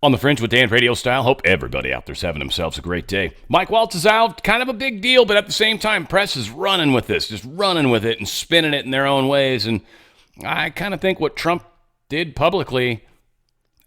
On the Fringe with Dan radio style. Hope everybody out there's having themselves a great day. Mike Waltz is out. Kind of a big deal, but at the same time, press is running with this. Just running with it and spinning it in their own ways. And I kind of think what Trump did publicly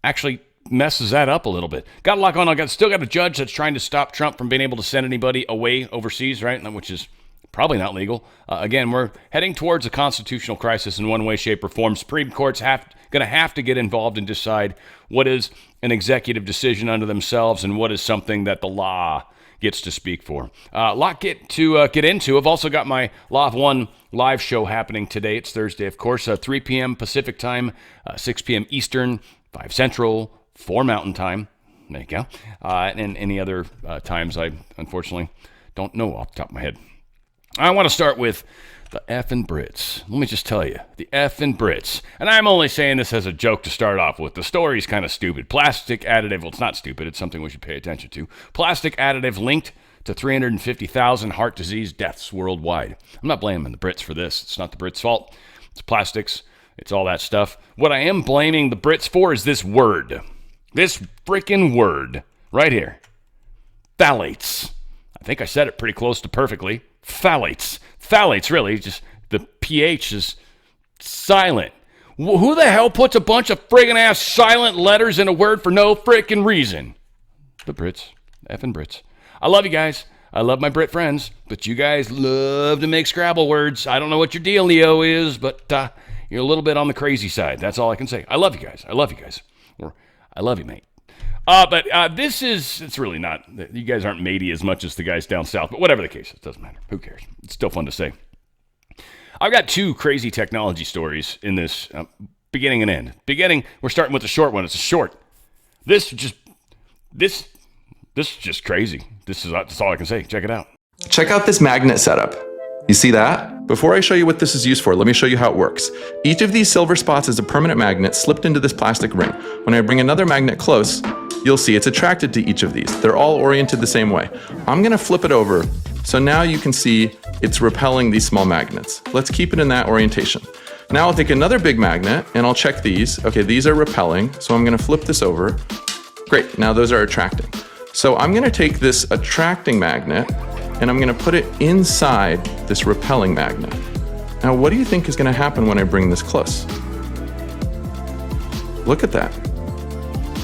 actually messes that up a little bit. Got a lot going on. Still got a judge that's trying to stop Trump from being able to send anybody away overseas, right? Which is probably not legal. Again, we're heading towards a constitutional crisis in one way, shape, or form. Supreme Court's going to have to get involved and decide what is an executive decision unto themselves and what is something that the law gets to speak for. A lot get into. I've also got my Law of One live show happening today. It's Thursday, of course, 3 p.m. Pacific time, 6 p.m. Eastern, 5 Central, 4 Mountain time. There you go. And any other times I unfortunately don't know off the top of my head. I want to start with the effing Brits. Let me just tell you, the effing Brits. And I'm only saying this as a joke to start off with. The story's kind of stupid. Plastic additive, well, it's not stupid. It's something we should pay attention to. Plastic additive linked to 350,000 heart disease deaths worldwide. I'm not blaming the Brits for this. It's not the Brits' fault. It's plastics. It's all that stuff. What I am blaming the Brits for is this word. This freaking word right here. Phthalates. I think I said it pretty close to perfectly. Phthalates. Phthalates, really. Just the pH is silent. Who the hell puts a bunch of friggin' ass silent letters in a word for no frickin' reason? The Brits. Effing Brits. I love you guys. I love my Brit friends, but you guys love to make Scrabble words. I don't know what your dealio is, but you're a little bit on the crazy side. That's all I can say. I love you guys. I love you guys. Or I love you, mate. But it's really not, you guys aren't matey as much as the guys down south, but whatever the case, it doesn't matter. Who cares? It's still fun to say. I've got 2 crazy technology stories in this beginning and end. Beginning, we're starting with the short one. It's a short. This is just crazy. That's all I can say. Check it out. Check out this magnet setup. You see that? Before I show you what this is used for, let me show you how it works. Each of these silver spots is a permanent magnet slipped into this plastic ring. When I bring another magnet close, you'll see it's attracted to each of these. They're all oriented the same way. I'm gonna flip it over, so now you can see it's repelling these small magnets. Let's keep it in that orientation. Now I'll take another big magnet and I'll check these. Okay, these are repelling, so I'm gonna flip this over. Great, now those are attracting. So I'm gonna take this attracting magnet and I'm gonna put it inside this repelling magnet. Now, what do you think is gonna happen when I bring this close? Look at that.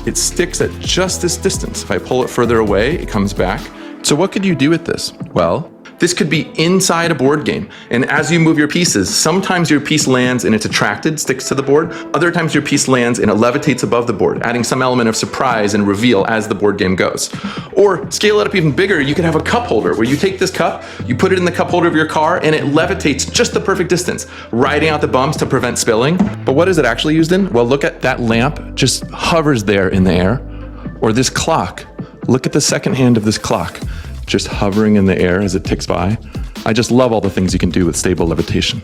It sticks at just this distance. If I pull it further away, it comes back. So what could you do with this? Well, this could be inside a board game. And as you move your pieces, sometimes your piece lands and it's attracted, sticks to the board. Other times your piece lands and it levitates above the board, adding some element of surprise and reveal as the board game goes. Or scale it up even bigger, you could have a cup holder where you take this cup, you put it in the cup holder of your car and it levitates just the perfect distance, riding out the bumps to prevent spilling. But what is it actually used in? Well, look at that lamp, just hovers there in the air. Or this clock, look at the second hand of this clock, just hovering in the air as it ticks by. I just love all the things you can do with stable levitation.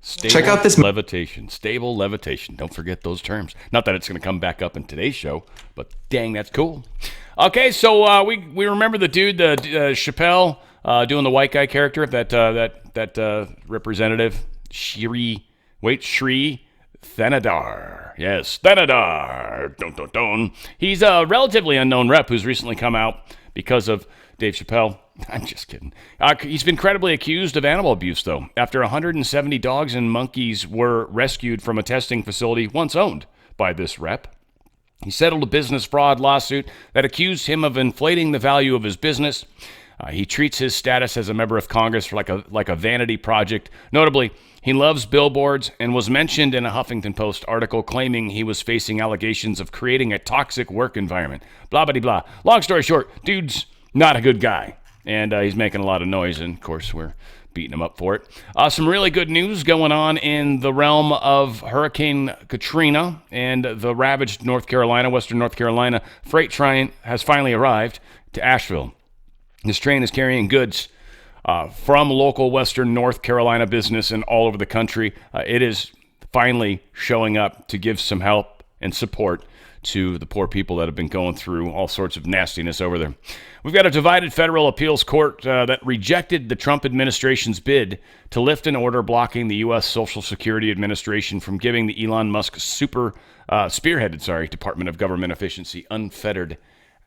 Check out this levitation, stable levitation. Don't forget those terms. Not that it's going to come back up in today's show, but dang, that's cool. Okay, so we remember the dude, Chappelle, doing the white guy character, that representative, Shri Thanadar. Yes, Thanadar. Dun. He's a relatively unknown rep who's recently come out because of Dave Chappelle. I'm just kidding. He's been credibly accused of animal abuse, though, after 170 dogs and monkeys were rescued from a testing facility once owned by this rep. He settled a business fraud lawsuit that accused him of inflating the value of his business. He treats his status as a member of Congress like a vanity project. Notably, he loves billboards and was mentioned in a Huffington Post article claiming he was facing allegations of creating a toxic work environment. Blah, blah, blah. Long story short, dude's not a good guy, and he's making a lot of noise, and of course we're beating him up for it. Some really good news going on in the realm of Hurricane Katrina and the ravaged Western North Carolina. Freight train has finally arrived to Asheville. This train is carrying goods from local Western North Carolina business and all over the country. It is finally showing up to give some help and support to the poor people that have been going through all sorts of nastiness over there. We've got a divided federal appeals court that rejected the Trump administration's bid to lift an order blocking the U.S. Social Security Administration from giving the Elon Musk spearheaded Department of Government Efficiency unfettered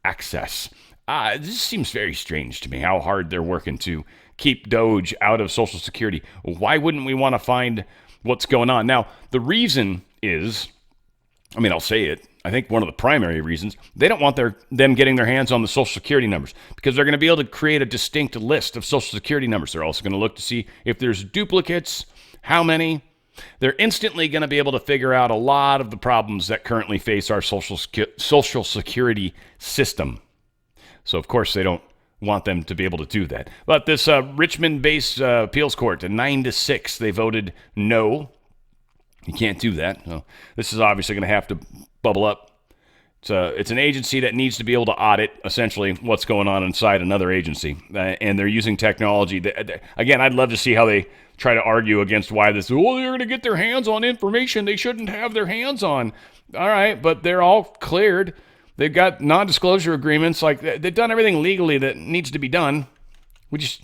access. This seems very strange to me, how hard they're working to keep Doge out of Social Security. Why wouldn't we want to find what's going on? Now, the reason is, I'll say it, I think one of the primary reasons, they don't want them getting their hands on the Social Security numbers because they're going to be able to create a distinct list of Social Security numbers. They're also going to look to see if there's duplicates, how many. They're instantly going to be able to figure out a lot of the problems that currently face our Social Security system. So, of course, they don't want them to be able to do that. But this Richmond-based appeals court, 9-6, they voted no. You can't do that. So this is obviously going to have to bubble up. It's an agency that needs to be able to audit, essentially, what's going on inside another agency. And they're using technology. Again, I'd love to see how they try to argue against why this, they're going to get their hands on information they shouldn't have their hands on. All right, but they're all cleared. They've got non-disclosure agreements. Like, they've done everything legally that needs to be done. We just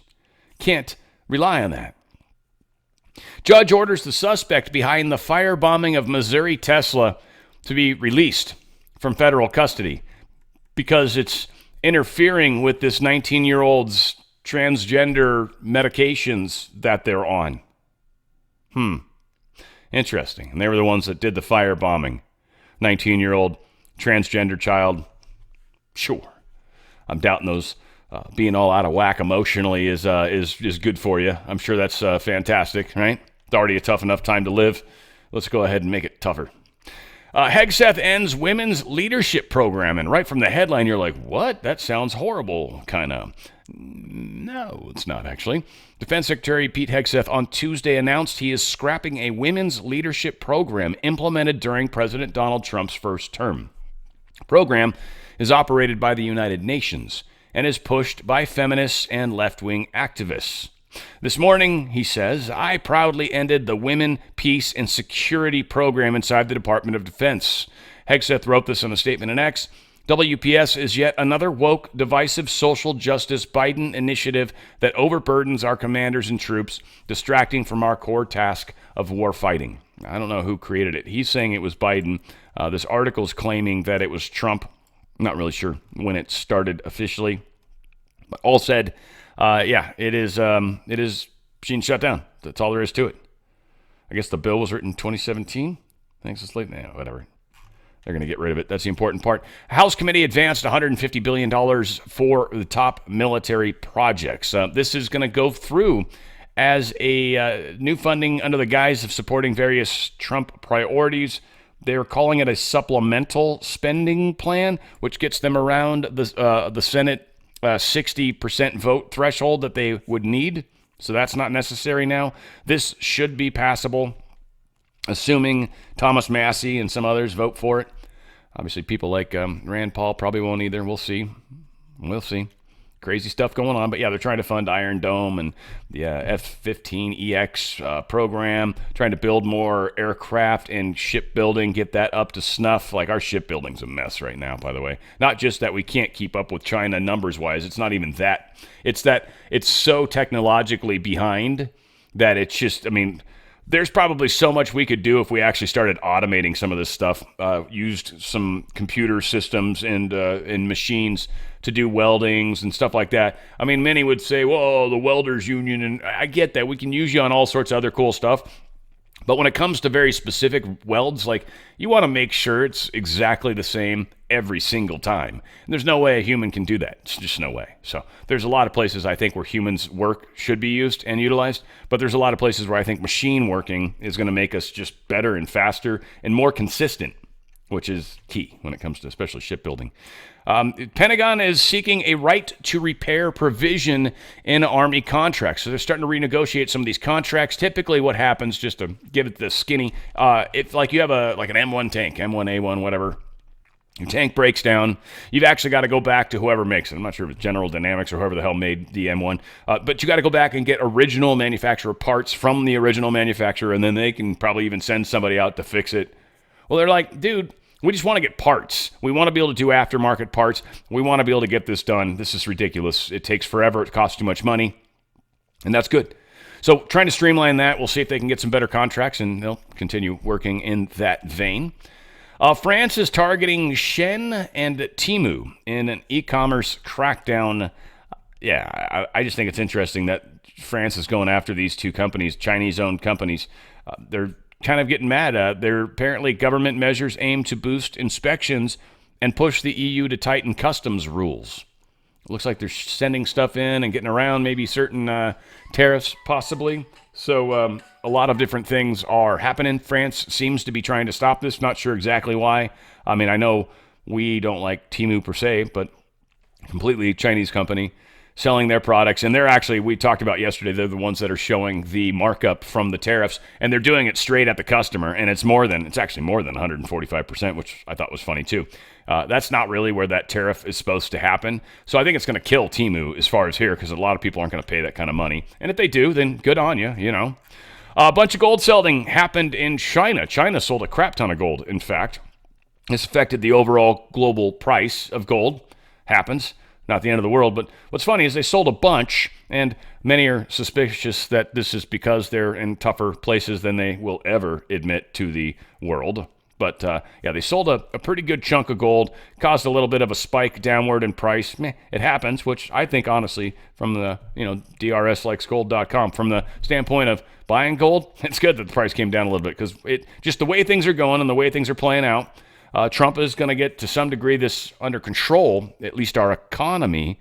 can't rely on that. Judge orders the suspect behind the firebombing of Missouri Tesla to be released from federal custody because it's interfering with this 19-year-old's transgender medications that they're on. Interesting. And they were the ones that did the firebombing. 19-year-old transgender child. Sure. I'm doubting those being all out of whack emotionally is good for you. I'm sure that's fantastic, right? It's already a tough enough time to live. Let's go ahead and make it tougher. Hegseth ends women's leadership program. And right from the headline, you're like, what? That sounds horrible, kind of. No, it's not actually. Defense Secretary Pete Hegseth on Tuesday announced he is scrapping a women's leadership program implemented during President Donald Trump's first term. The program is operated by the United Nations and is pushed by feminists and left-wing activists. This morning, he says, I proudly ended the Women, Peace, and Security program inside the Department of Defense. Hegseth wrote this in a statement in X. WPS is yet another woke, divisive social justice Biden initiative that overburdens our commanders and troops, distracting from our core task of war fighting. I don't know who created it. He's saying it was Biden. This article is claiming that it was Trump. I'm not really sure when it started officially. But all said, it is being shut down. That's all there is to it. I guess the bill was written in 2017. Thanks, it's late now. Whatever. They're going to get rid of it. That's the important part. House committee advanced $150 billion for the top military projects. This is going to go through as a new funding under the guise of supporting various Trump priorities. They're calling it a supplemental spending plan, which gets them around the Senate 60% vote threshold that they would need. So that's not necessary now. This should be passable, assuming Thomas Massie and some others vote for it. Obviously, people like Rand Paul probably won't either. We'll see. Crazy stuff going on. But yeah, they're trying to fund Iron Dome and the F-15EX program, trying to build more aircraft and shipbuilding, get that up to snuff. Like, our shipbuilding's a mess right now, by the way. Not just that we can't keep up with China numbers-wise. It's not even that. It's that it's so technologically behind that it's just, there's probably so much we could do if we actually started automating some of this stuff, used some computer systems and machines to do weldings and stuff like that. Many would say, whoa, the welders union, and I get that. We can use you on all sorts of other cool stuff. But when it comes to very specific welds, like, you want to make sure it's exactly the same every single time. And there's no way a human can do that. It's just no way. So there's a lot of places I think where humans work should be used and utilized, but there's a lot of places where I think machine working is going to make us just better and faster and more consistent, which is key when it comes to especially shipbuilding. Pentagon is seeking a right to repair provision in Army contracts. So they're starting to renegotiate some of these contracts. Typically what happens, just to give it the skinny, if like you have an M1 tank, M1A1, whatever, your tank breaks down, you've actually got to go back to whoever makes it. I'm not sure if it's General Dynamics or whoever the hell made the M1, but you got to go back and get original manufacturer parts from the original manufacturer, and then they can probably even send somebody out to fix it. Well, they're like, dude, We just want to get parts. We want to be able to do aftermarket parts. We want to be able to get this done. This is ridiculous. It takes forever. It costs too much money. And that's good. So trying to streamline that. We'll see if they can get some better contracts, and they'll continue working in that vein. France is targeting Shein and Temu in an e-commerce crackdown. Yeah, I just think it's interesting that France is going after these two companies, Chinese-owned companies. They're kind of getting mad. Their apparently government measures aim to boost inspections and push the EU to tighten customs rules. It looks like they're sending stuff in and getting around maybe certain tariffs, possibly. So a lot of different things are happening. France seems to be trying to stop this. Not sure exactly why. I mean, I know we don't like Temu per se, but completely Chinese company selling their products. And they're actually, we talked about yesterday, they're the ones that are showing the markup from the tariffs, and they're doing it straight at the customer. And it's actually more than 145%, which I thought was funny too. That's not really where that tariff is supposed to happen. So I think it's going to kill Temu as far as here, because a lot of people aren't going to pay that kind of money. And if they do, then good on you, you know. A bunch of gold selling happened in China. China sold a crap ton of gold, in fact. This affected the overall global price of gold. Happens. Not the end of the world, but what's funny is they sold a bunch, and many are suspicious that this is because they're in tougher places than they will ever admit to the world. But yeah, they sold a pretty good chunk of gold, caused a little bit of a spike downward in price. It happens, which I think, honestly, from the, drslikesgold.com, from the standpoint of buying gold, it's good that the price came down a little bit, because just the way things are going and the way things are playing out, Trump is going to get to some degree this under control, at least our economy.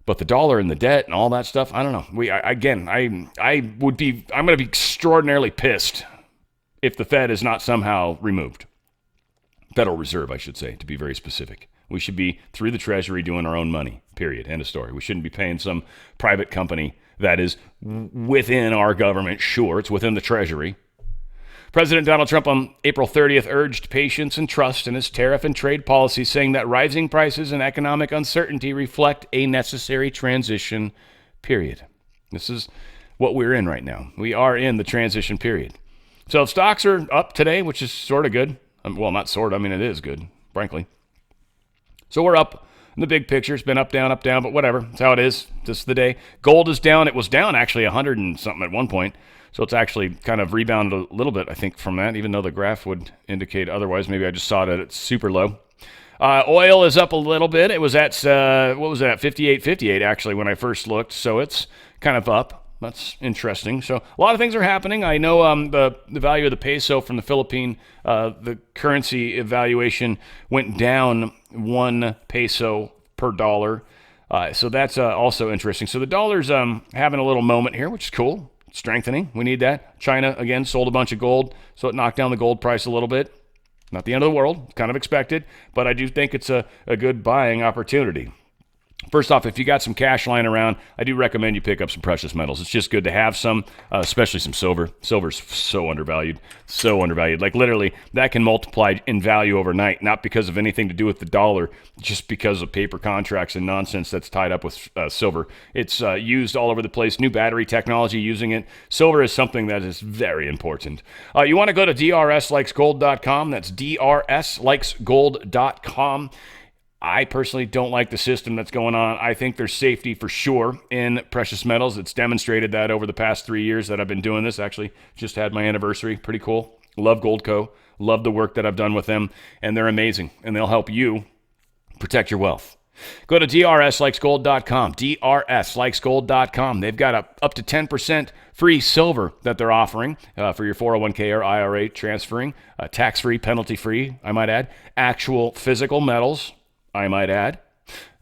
But the dollar and the debt and all that stuff, I don't know. I'm going to be extraordinarily pissed if the Fed is not somehow removed. Federal Reserve, I should say, to be very specific. We should be through the Treasury doing our own money, period. End of story. We shouldn't be paying some private company that is within our government. Sure, it's within the Treasury. President Donald Trump on April 30th urged patience and trust in his tariff and trade policies, saying that rising prices and economic uncertainty reflect a necessary transition period. This is what we're in right now. We are in the transition period. So stocks are up today, which is sort of good. Well, not sort of. I mean, it is good, frankly. So we're up in the big picture. It's been up, down, but whatever. That's how it is. This is the day. Gold is down. It was down actually 100 and something at one point. So it's actually kind of rebounded a little bit, I think, from that, even though the graph would indicate otherwise. Maybe I just saw it at super low. Oil is up a little bit. It was at, 58.58 actually when I first looked. So it's kind of up. That's interesting. So a lot of things are happening. I know the value of the peso from the Philippine, the currency evaluation went down 1 peso per dollar. So that's also interesting. So the dollar's having a little moment here, which is cool. Strengthening. We need that. China, again, sold a bunch of gold, so it knocked down the gold price a little bit. Not the end of the world. Kind of expected, but I do think it's a good buying opportunity. First off, if you got some cash lying around, I do recommend you pick up some precious metals. It's just good to have some, especially some silver. Silver's so undervalued. Like literally, that can multiply in value overnight, not because of anything to do with the dollar, just because of paper contracts and nonsense that's tied up with silver. It's used all over the place. New battery technology using it. Silver is something that is very important. You want to go to drslikesgold.com. That's drslikesgold.com. I personally don't like the system that's going on. I think there's safety for sure in precious metals. It's demonstrated that over the past 3 years that I've been doing this. Actually, just had my anniversary. Pretty cool. Love Goldco. Love the work that I've done with them. And they're amazing. And they'll help you protect your wealth. Go to drslikesgold.com. drslikesgold.com. They've got up to 10% free silver that they're offering for your 401k or IRA transferring. Tax-free, penalty-free, I might add. Actual physical metals, I might add.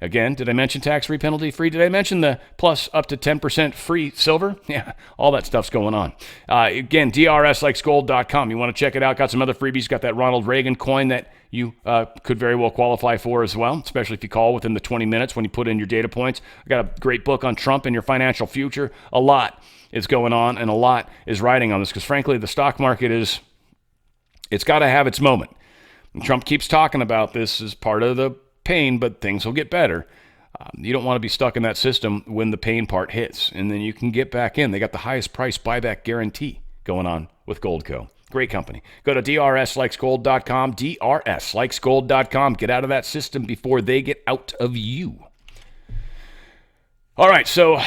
Again, did I mention tax-free, penalty-free? Did I mention the plus up to 10% free silver? Yeah, all that stuff's going on. Again, drslikesgold.com. You want to check it out. Got some other freebies. Got that Ronald Reagan coin that you could very well qualify for as well, especially if you call within the 20 minutes when you put in your data points. I got a great book on Trump and your financial future. A lot is going on and a lot is riding on this because, frankly, the stock market it's got to have its moment. And Trump keeps talking about this as part of the pain, but things will get better. You don't want to be stuck in that system when the pain part hits, and then you can get back in. They got the highest price buyback guarantee going on with Goldco. Great company. Go to drslikesgold.com, drslikesgold.com. Get out of that system before they get out of you. All right, so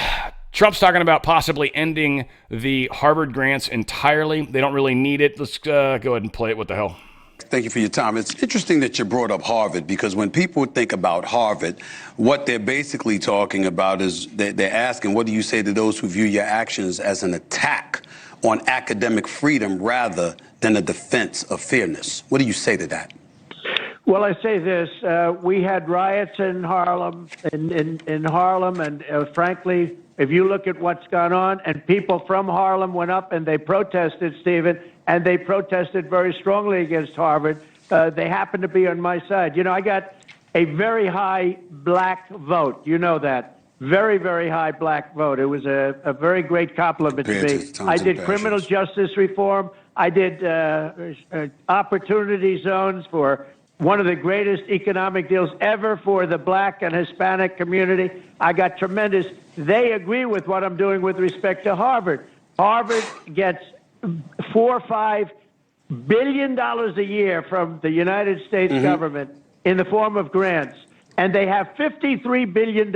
Trump's talking about possibly ending the Harvard grants entirely. They don't really need it. Let's go ahead and play it. What the hell? Thank you for your time. It's interesting that you brought up Harvard, because when people think about Harvard, what they're basically talking about is they're asking, what do you say to those who view your actions as an attack on academic freedom rather than a defense of fairness? What do you say to that? Well, I say this: we had riots in Harlem, in Harlem, and frankly, if you look at what's gone on, and people from Harlem went up and they protested, Stephen, and they protested very strongly against Harvard. They happened to be on my side. You know, I got a very high black vote. You know that. Very, very high black vote. It was a very great compliment to me. I did criminal justice reform. I did opportunity zones for one of the greatest economic deals ever for the black and Hispanic community. I got tremendous. They agree with what I'm doing with respect to Harvard. Harvard gets $4 or $5 billion a year from the United States government in the form of grants, and they have $53 billion,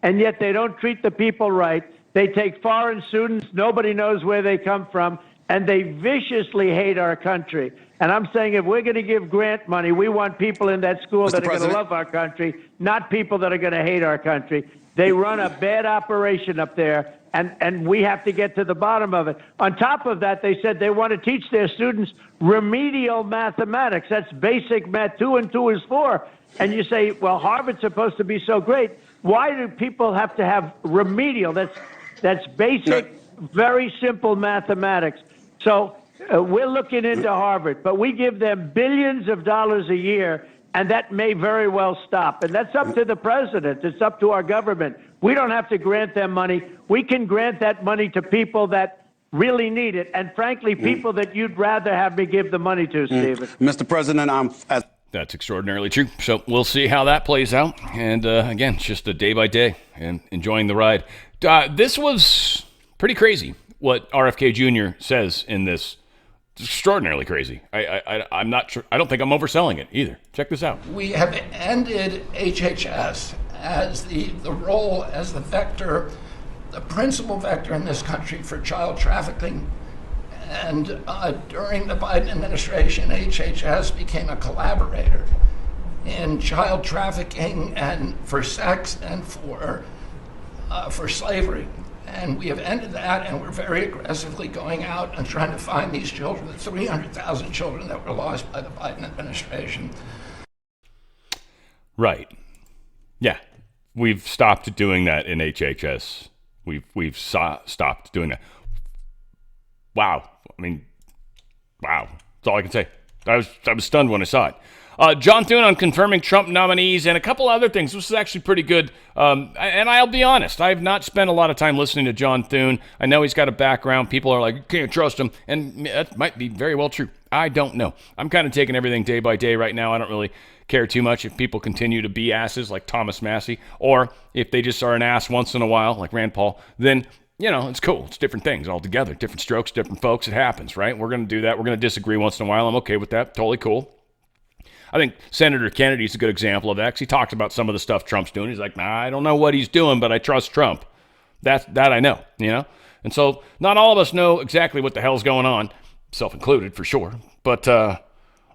and yet they don't treat the people right. They take foreign students, nobody knows where they come from, and they viciously hate our country. And I'm saying if we're going to give grant money, we want people in that school that are going to love our country, not people that are going to hate our country. They run a bad operation up there, and we have to get to the bottom of it. On top of that, they said they want to teach their students remedial mathematics. That's basic math. 2 and 2 is 4. And you say, well, Harvard's supposed to be so great. Why do people have to have remedial? That's basic, very simple mathematics. So we're looking into Harvard, but we give them billions of dollars a year, and that may very well stop. And that's up to the president. It's up to our government. We don't have to grant them money. We can grant that money to people that really need it, and frankly, people that you'd rather have me give the money to, Stephen. Mr. President, That's extraordinarily true. So we'll see how that plays out. And again, it's just a day by day and enjoying the ride. This was pretty crazy what RFK Jr. says in this. It's extraordinarily crazy. I'm not sure. I don't think I'm overselling it either. Check this out. We have ended HHS as the role as the vector, the principal vector in this country for child trafficking. And during the Biden administration, HHS became a collaborator in child trafficking and for sex and for slavery. And we have ended that, and we're very aggressively going out and trying to find these children, the 300,000 children that were lost by the Biden administration. Right. Yeah. We've stopped doing that in HHS. We've stopped doing that. Wow. I mean, wow. That's all I can say. I was stunned when I saw it. John Thune on confirming Trump nominees and a couple other things. This is actually pretty good. And I'll be honest, I have not spent a lot of time listening to John Thune. I know he's got a background. People are like, you can't trust him. And that might be very well true. I don't know. I'm kind of taking everything day by day right now. I don't really care too much if people continue to be asses like Thomas Massey, or if they just are an ass once in a while like Rand Paul, then you know, it's cool. It's different things altogether. Different strokes, different folks. It happens, right? We're going to do that. We're going to disagree once in a while. I'm okay with that. Totally cool. I think Senator Kennedy's a good example of that, because he talks about some of the stuff Trump's doing. He's like, nah, I don't know what he's doing, but I trust Trump. That I know, you know? And so not all of us know exactly what the hell's going on, self-included for sure. But I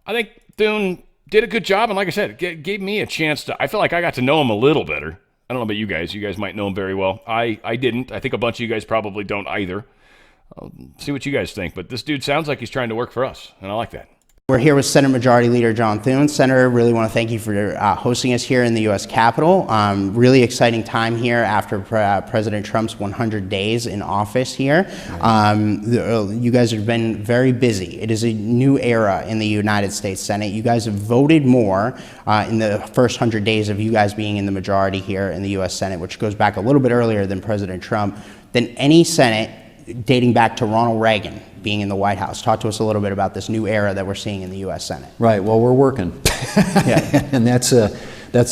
think Thune did a good job. And like I said, it gave me a chance to, I feel like I got to know him a little better. I don't know about you guys. You guys might know him very well. I didn't. I think a bunch of you guys probably don't either. I'll see what you guys think. But this dude sounds like he's trying to work for us, and I like that. We're here with Senate Majority Leader John Thune. Senator, really want to thank you for hosting us here in the U.S. Capitol. Really exciting time here after President Trump's 100 days in office here. You guys have been very busy. It is a new era in the United States Senate. You guys have voted more in the first 100 days of you guys being in the majority here in the U.S. Senate, which goes back a little bit earlier than President Trump, than any Senate dating back to Ronald Reagan being in the White House. Talk to us a little bit about this new era that we're seeing in the U.S. Senate. Right. Well, we're working. Yeah. And that's a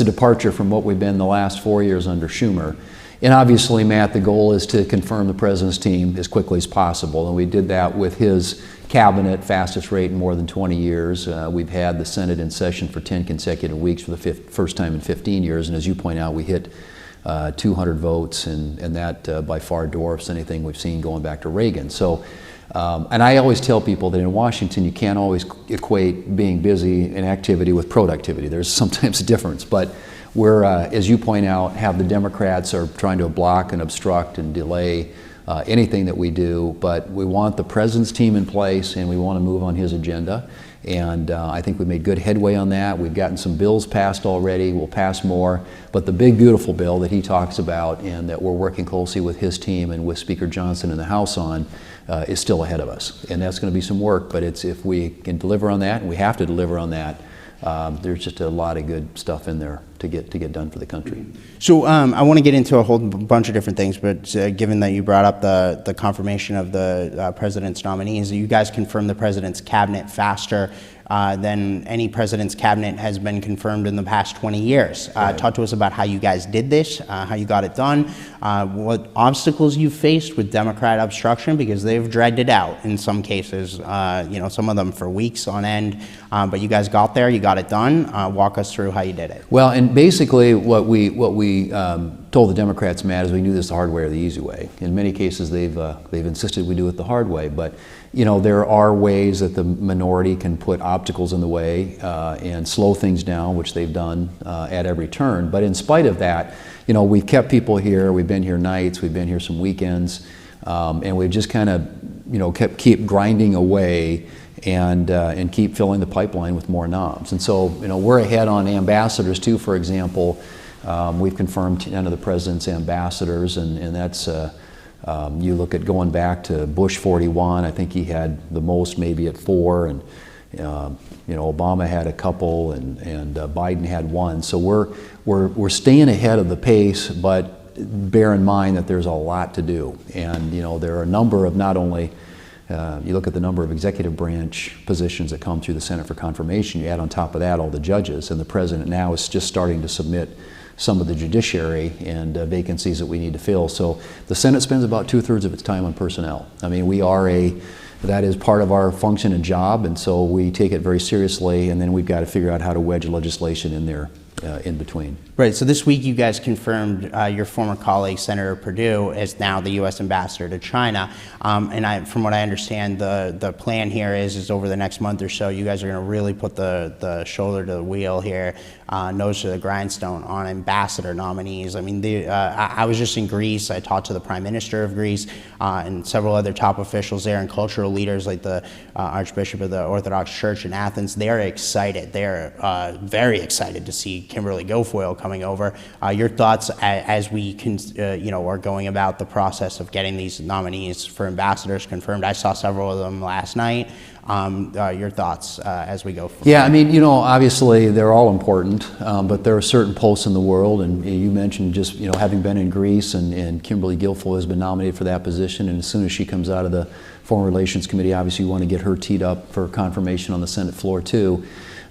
departure from what we've been the last 4 years under Schumer. And obviously, Matt, the goal is to confirm the president's team as quickly as possible. And we did that with his cabinet, fastest rate in more than 20 years. We've had the Senate in session for 10 consecutive weeks for the first time in 15 years. And as you point out, we hit 200 votes, and that by far dwarfs anything we've seen going back to Reagan. So, and I always tell people that in Washington, you can't always equate being busy and activity with productivity. There's sometimes a difference, but we're, as you point out, have the Democrats are trying to block and obstruct and delay anything that we do, but we want the president's team in place and we want to move on his agenda. And I think we made good headway on that. We've gotten some bills passed already. We'll pass more. But the big, beautiful bill that he talks about and that we're working closely with his team and with Speaker Johnson in the House on is still ahead of us. And that's going to be some work, but it's if we can deliver on that, and we have to deliver on that, there's just a lot of good stuff in there to get done for the country. So I want to get into a whole bunch of different things, but given that you brought up the confirmation of the president's nominees, you guys confirmed the president's cabinet faster than any president's cabinet has been confirmed in the past 20 years. Right. Talk to us about how you guys did this, how you got it done, what obstacles you faced with Democrat obstruction, because they've dragged it out in some cases, some of them for weeks on end, but you guys got there, you got it done. Walk us through how you did it. Well, and basically what we told the Democrats, Matt, is we knew this the hard way or the easy way. In many cases, they've insisted we do it the hard way, but there are ways that the minority can put obstacles in the way and slow things down, which they've done at every turn. But in spite of that, we've kept people here. We've been here nights. We've been here some weekends, and we've just kind of keep grinding away and keep filling the pipeline with more knobs. And so we're ahead on ambassadors too. For example, we've confirmed 10 of the president's ambassadors, and that's. You look at going back to Bush 41, I think he had the most, maybe at 4, and Obama had a couple, and Biden had 1. So we're staying ahead of the pace, but bear in mind that there's a lot to do. And there are a number of not only you look at the number of executive branch positions that come through the Senate for confirmation, you add on top of that all the judges, and the president now is just starting to submit some of the judiciary and vacancies that we need to fill. So the Senate spends about 2/3 of its time on personnel. I mean, that is part of our function and job, and so we take it very seriously, and then we've got to figure out how to wedge legislation in there in between. Right, so this week you guys confirmed your former colleague, Senator Perdue, as now the U.S. ambassador to China. And from what I understand, the plan here is over the next month or so, you guys are going to really put the shoulder to the wheel here, nose to the grindstone on ambassador nominees. I mean, I was just in Greece. I talked to the Prime Minister of Greece and several other top officials there and cultural leaders like the Archbishop of the Orthodox Church in Athens. They're excited. They're very excited to see Kimberly Guilfoyle coming over. Your thoughts as we are going about the process of getting these nominees for ambassadors confirmed? I saw several of them last night. Your thoughts as we go forward? Yeah, I mean, obviously they're all important, but there are certain posts in the world, and you mentioned just, having been in Greece, and Kimberly Guilfoyle has been nominated for that position, and as soon as she comes out of the Foreign Relations Committee, obviously you want to get her teed up for confirmation on the Senate floor too.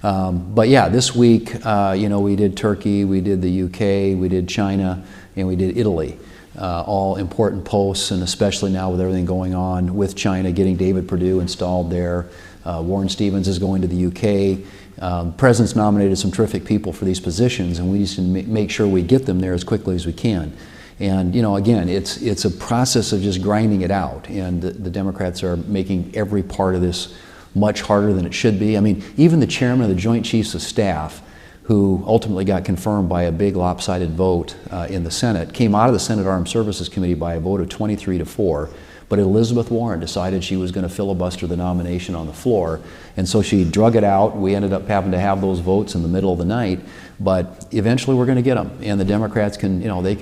But yeah, this week, we did Turkey, we did the UK, we did China, and we did Italy. All important posts, and especially now with everything going on with China, getting David Perdue installed there. Warren Stevens is going to the UK. The President's nominated some terrific people for these positions, and we need to make sure we get them there as quickly as we can. And again, it's a process of just grinding it out, and the Democrats are making every part of this much harder than it should be. I mean, even the chairman of the Joint Chiefs of Staff, who ultimately got confirmed by a big lopsided vote in the Senate, came out of the Senate Armed Services Committee by a vote of 23-4, but Elizabeth Warren decided she was going to filibuster the nomination on the floor, and so she drug it out. We ended up having to have those votes in the middle of the night, but eventually we're going to get them, and the Democrats can, they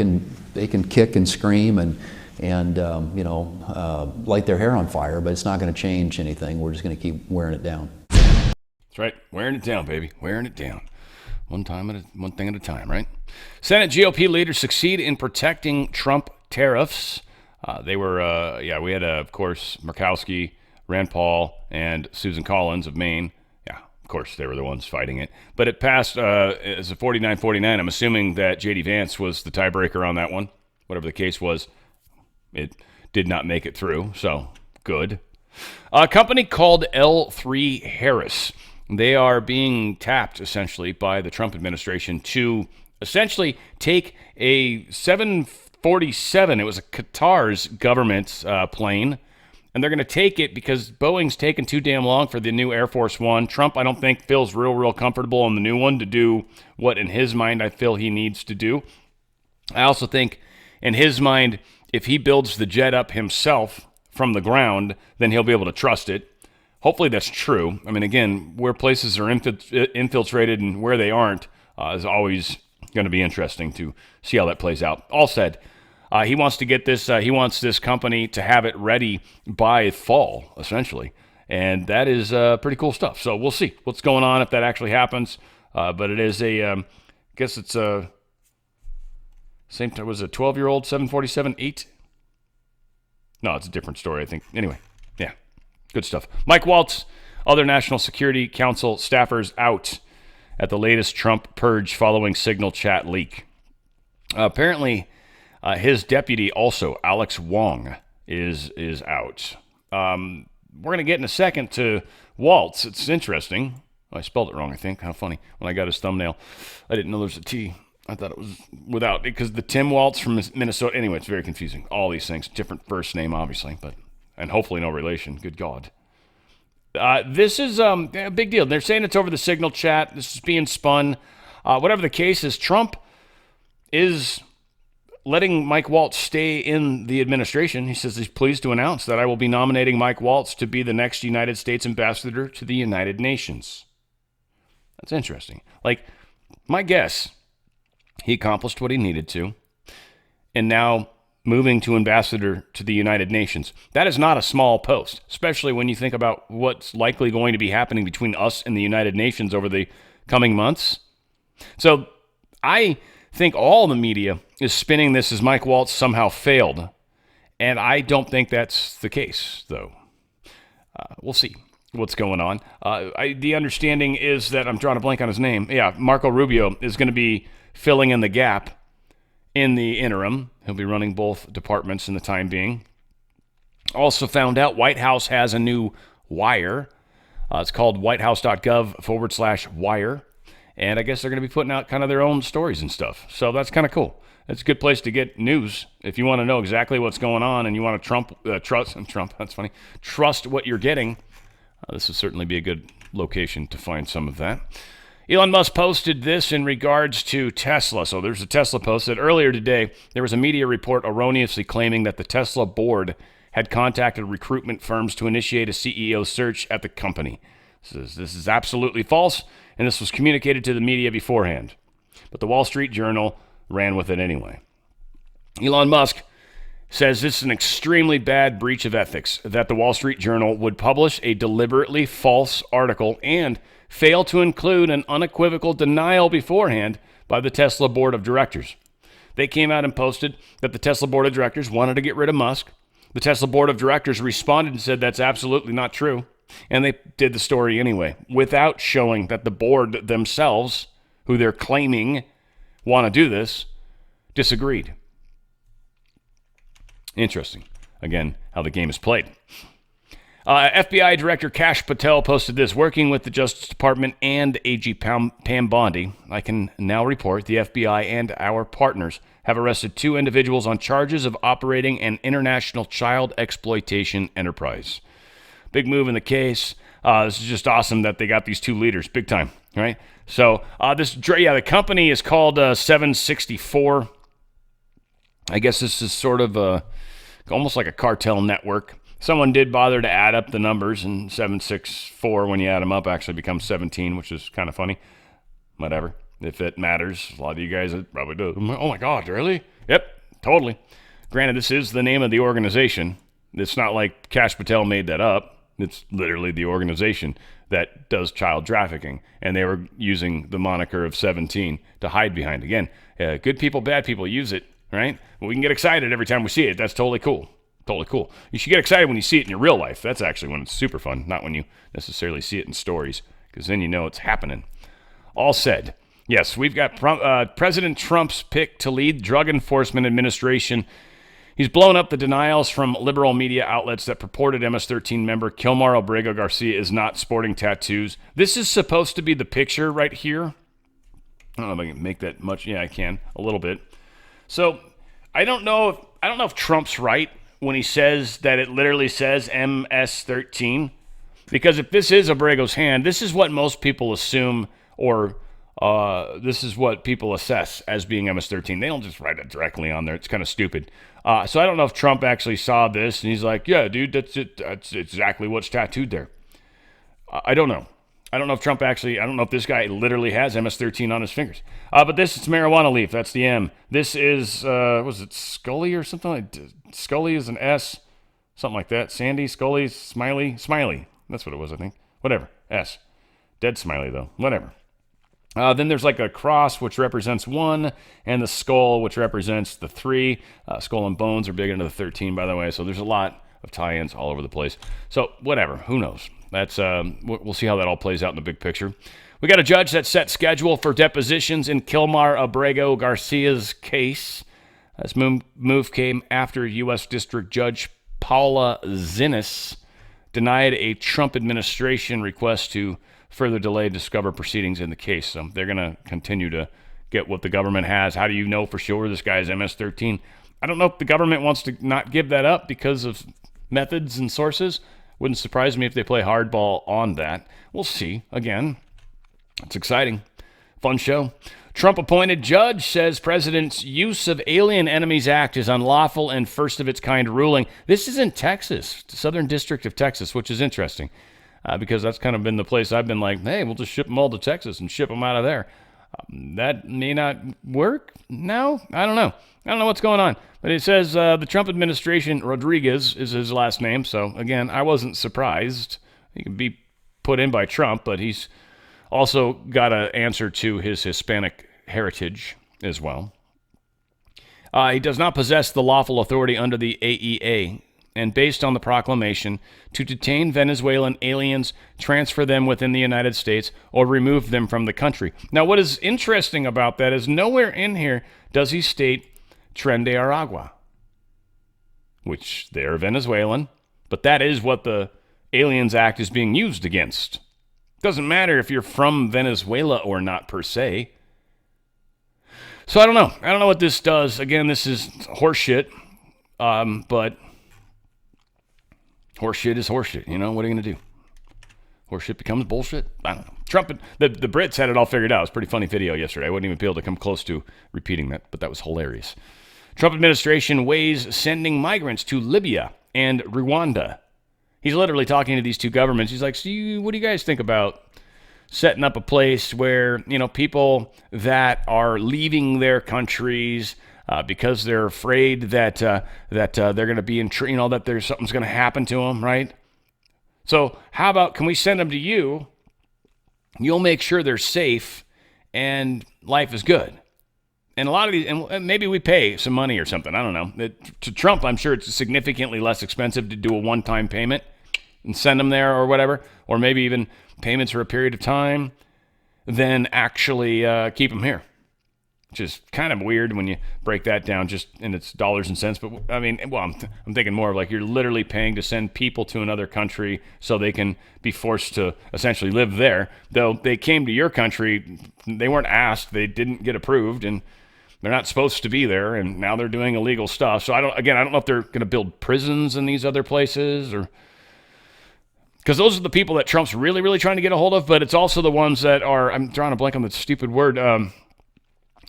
can kick and scream and light their hair on fire, but it's not going to change anything. We're just going to keep wearing it down. That's right, wearing it down, baby, wearing it down. One thing at a time, right? Senate GOP leaders succeed in protecting Trump tariffs. We had, of course, Murkowski, Rand Paul, and Susan Collins of Maine. Yeah, of course, they were the ones fighting it. But it passed as a 49-49. I'm assuming that J.D. Vance was the tiebreaker on that one. whatever the case was, it did not make it through, so good. A company called L3 Harris. They are being tapped, essentially, by the Trump administration to essentially take a 747. It was a Qatar's government plane, and they're going to take it because Boeing's taken too damn long for the new Air Force One. Trump, I don't think, feels real comfortable on the new one to do what, in his mind, I feel he needs to do. I also think, in his mind, if he builds the jet up himself from the ground, then he'll be able to trust it. Hopefully that's true. I mean, again, where places are infiltrated and where they aren't is always going to be interesting to see how that plays out. All said, he wants to get this. He wants this company to have it ready by fall, essentially, and that is pretty cool stuff. So we'll see what's going on if that actually happens. But it is I guess it's a same time. Was it a 12-year-old 747-8? No, it's a different story, I think. Anyway, yeah, good stuff. Mike Waltz, other National Security Council staffers out at the latest Trump purge following Signal chat leak. Apparently, his deputy also, Alex Wong, is out. We're going to get in a second to Waltz. It's interesting. I spelled it wrong, I think. How funny. When I got his thumbnail, I didn't know there was a T. I thought it was without, because the Tim Waltz from Minnesota. Anyway, it's very confusing. All these things, different first name, obviously, and hopefully no relation. Good God. This is a big deal. They're saying it's over the Signal chat. This is being spun. Whatever the case is, Trump is letting Mike Waltz stay in the administration. He says he's pleased to announce that I will be nominating Mike Waltz to be the next United States ambassador to the United Nations. That's interesting. Like, my guess, he accomplished what he needed to, and now moving to ambassador to the United Nations. That is not a small post, especially when you think about what's likely going to be happening between us and the United Nations over the coming months. So I think all the media is spinning this as Mike Waltz somehow failed, and I don't think that's the case, though. We'll see what's going on. The understanding is that, I'm drawing a blank on his name. Yeah, Marco Rubio is going to be filling in the gap in the interim. He'll be running both departments in the time being. Also found out White House has a new wire. It's called whitehouse.gov/wire. And I guess they're going to be putting out kind of their own stories and stuff. So that's kind of cool. It's a good place to get news. If you want to know exactly what's going on and you want to trust what you're getting, this would certainly be a good location to find some of that. Elon Musk posted this in regards to Tesla. So there's a Tesla post that earlier today, there was a media report erroneously claiming that the Tesla board had contacted recruitment firms to initiate a CEO search at the company. This is absolutely false, and this was communicated to the media beforehand. But the Wall Street Journal ran with it anyway. Elon Musk says this is an extremely bad breach of ethics, that the Wall Street Journal would publish a deliberately false article and fail to include an unequivocal denial beforehand by the Tesla board of directors. They came out and posted that the Tesla board of directors wanted to get rid of Musk. The Tesla board of directors responded and said that's absolutely not true. And they did the story anyway, without showing that the board themselves, who they're claiming want to do this, disagreed. Interesting. Again, how the game is played. FBI Director Kash Patel posted this: working with the Justice Department and AG Pam Bondi, I can now report the FBI and our partners have arrested 2 individuals on charges of operating an international child exploitation enterprise. Big move in the case. This is just awesome that they got these 2 leaders. Big time, right? So the company is called 764. I guess this is sort of almost like a cartel network. Someone did bother to add up the numbers, and 764, when you add them up, actually becomes 17, which is kind of funny. Whatever. If it matters, a lot of you guys probably do. Oh my God, really? Yep, totally. Granted, this is the name of the organization. It's not like Kash Patel made that up. It's literally the organization that does child trafficking, and they were using the moniker of 17 to hide behind. Again, good people, bad people use it, right? We can get excited every time we see it. That's totally cool. Totally cool. You should get excited when you see it in your real life. That's actually when it's super fun, not when you necessarily see it in stories, because then you know it's happening. All said, Yes, we've got President Trump's pick to lead Drug Enforcement Administration. He's blown up the denials from liberal media outlets that purported MS-13 member Kilmar Abrego Garcia is not sporting tattoos. This is supposed to be the picture right here. I don't know if I can make that much. Yeah, I can a little bit. So I don't know if Trump's right when he says that it literally says MS-13, because if this is Abrego's hand, this is what most people assume, or this is what people assess as being MS-13. They don't just write it directly on there. It's kind of stupid. So I don't know if Trump actually saw this and he's like, yeah, dude, that's it. That's exactly what's tattooed there. I don't know. I don't know if Trump actually, I don't know if this guy literally has MS-13 on his fingers. But this is marijuana leaf. That's the M. This is, was it Scully or something? Scully is an S, something like that. Sandy, Scully, Smiley. That's what it was, I think. Whatever. S. Dead Smiley, though. Whatever. Then there's like a cross, which represents 1, and the skull, which represents the 3. Skull and bones are big into the 13, by the way. So there's a lot of tie-ins all over the place. So whatever, who knows? That's we'll see how that all plays out in the big picture. We got a judge that set schedule for depositions in Kilmar Abrego Garcia's case. This move came after U.S. District Judge Paula Zinnes denied a Trump administration request to further delay discover proceedings in the case. So they're going to continue to get what the government has. How do you know for sure this guy's MS-13? I don't know if the government wants to not give that up because of methods and sources. Wouldn't surprise me if they play hardball on that. We'll see. Again, it's exciting. Fun show. Trump-appointed judge says president's use of Alien Enemies Act is unlawful and first-of-its-kind ruling. This is in Texas, Southern District of Texas, which is interesting. Because that's kind of been the place I've been like, hey, we'll just ship them all to Texas and ship them out of there. That may not work now. I don't know. I don't know what's going on. But it says the Trump administration, Rodriguez is his last name. So, again, I wasn't surprised. He can be put in by Trump, but he's also got to answer to his Hispanic heritage as well. He does not possess the lawful authority under the AEA, and based on the proclamation, to detain Venezuelan aliens, transfer them within the United States, or remove them from the country. Now, what is interesting about that is nowhere in here does he state Tren de Aragua, which they're Venezuelan, but that is what the Aliens Act is being used against. Doesn't matter if you're from Venezuela or not, per se. So I don't know. I don't know what this does. Again, this is horseshit, but horseshit is horseshit. You know, what are you going to do? Horseshit becomes bullshit? I don't know. Trump, the Brits had it all figured out. It was a pretty funny video yesterday. I wouldn't even be able to come close to repeating that, but that was hilarious. Trump administration weighs sending migrants to Libya and Rwanda. He's literally talking to these two governments. He's like, so what do you guys think about setting up a place where, you know, people that are leaving their countries because they're afraid that they're going to be in, you know, that there's something's going to happen to them, right? So how about, can we send them to you? You'll make sure they're safe and life is good. And a lot of these, and maybe we pay some money or something. I don't know. To Trump, I'm sure it's significantly less expensive to do a one-time payment and send them there or whatever, or maybe even payments for a period of time, than actually keep them here. Which is kind of weird when you break that down just in its dollars and cents. But I mean, well, I'm thinking more of like you're literally paying to send people to another country so they can be forced to essentially live there. Though they came to your country, they weren't asked, they didn't get approved, and they're not supposed to be there, and now they're doing illegal stuff. So I don't know if they're going to build prisons in these other places, or because those are the people that Trump's really, really trying to get a hold of. But it's also the ones that are, I'm drawing a blank on the stupid word,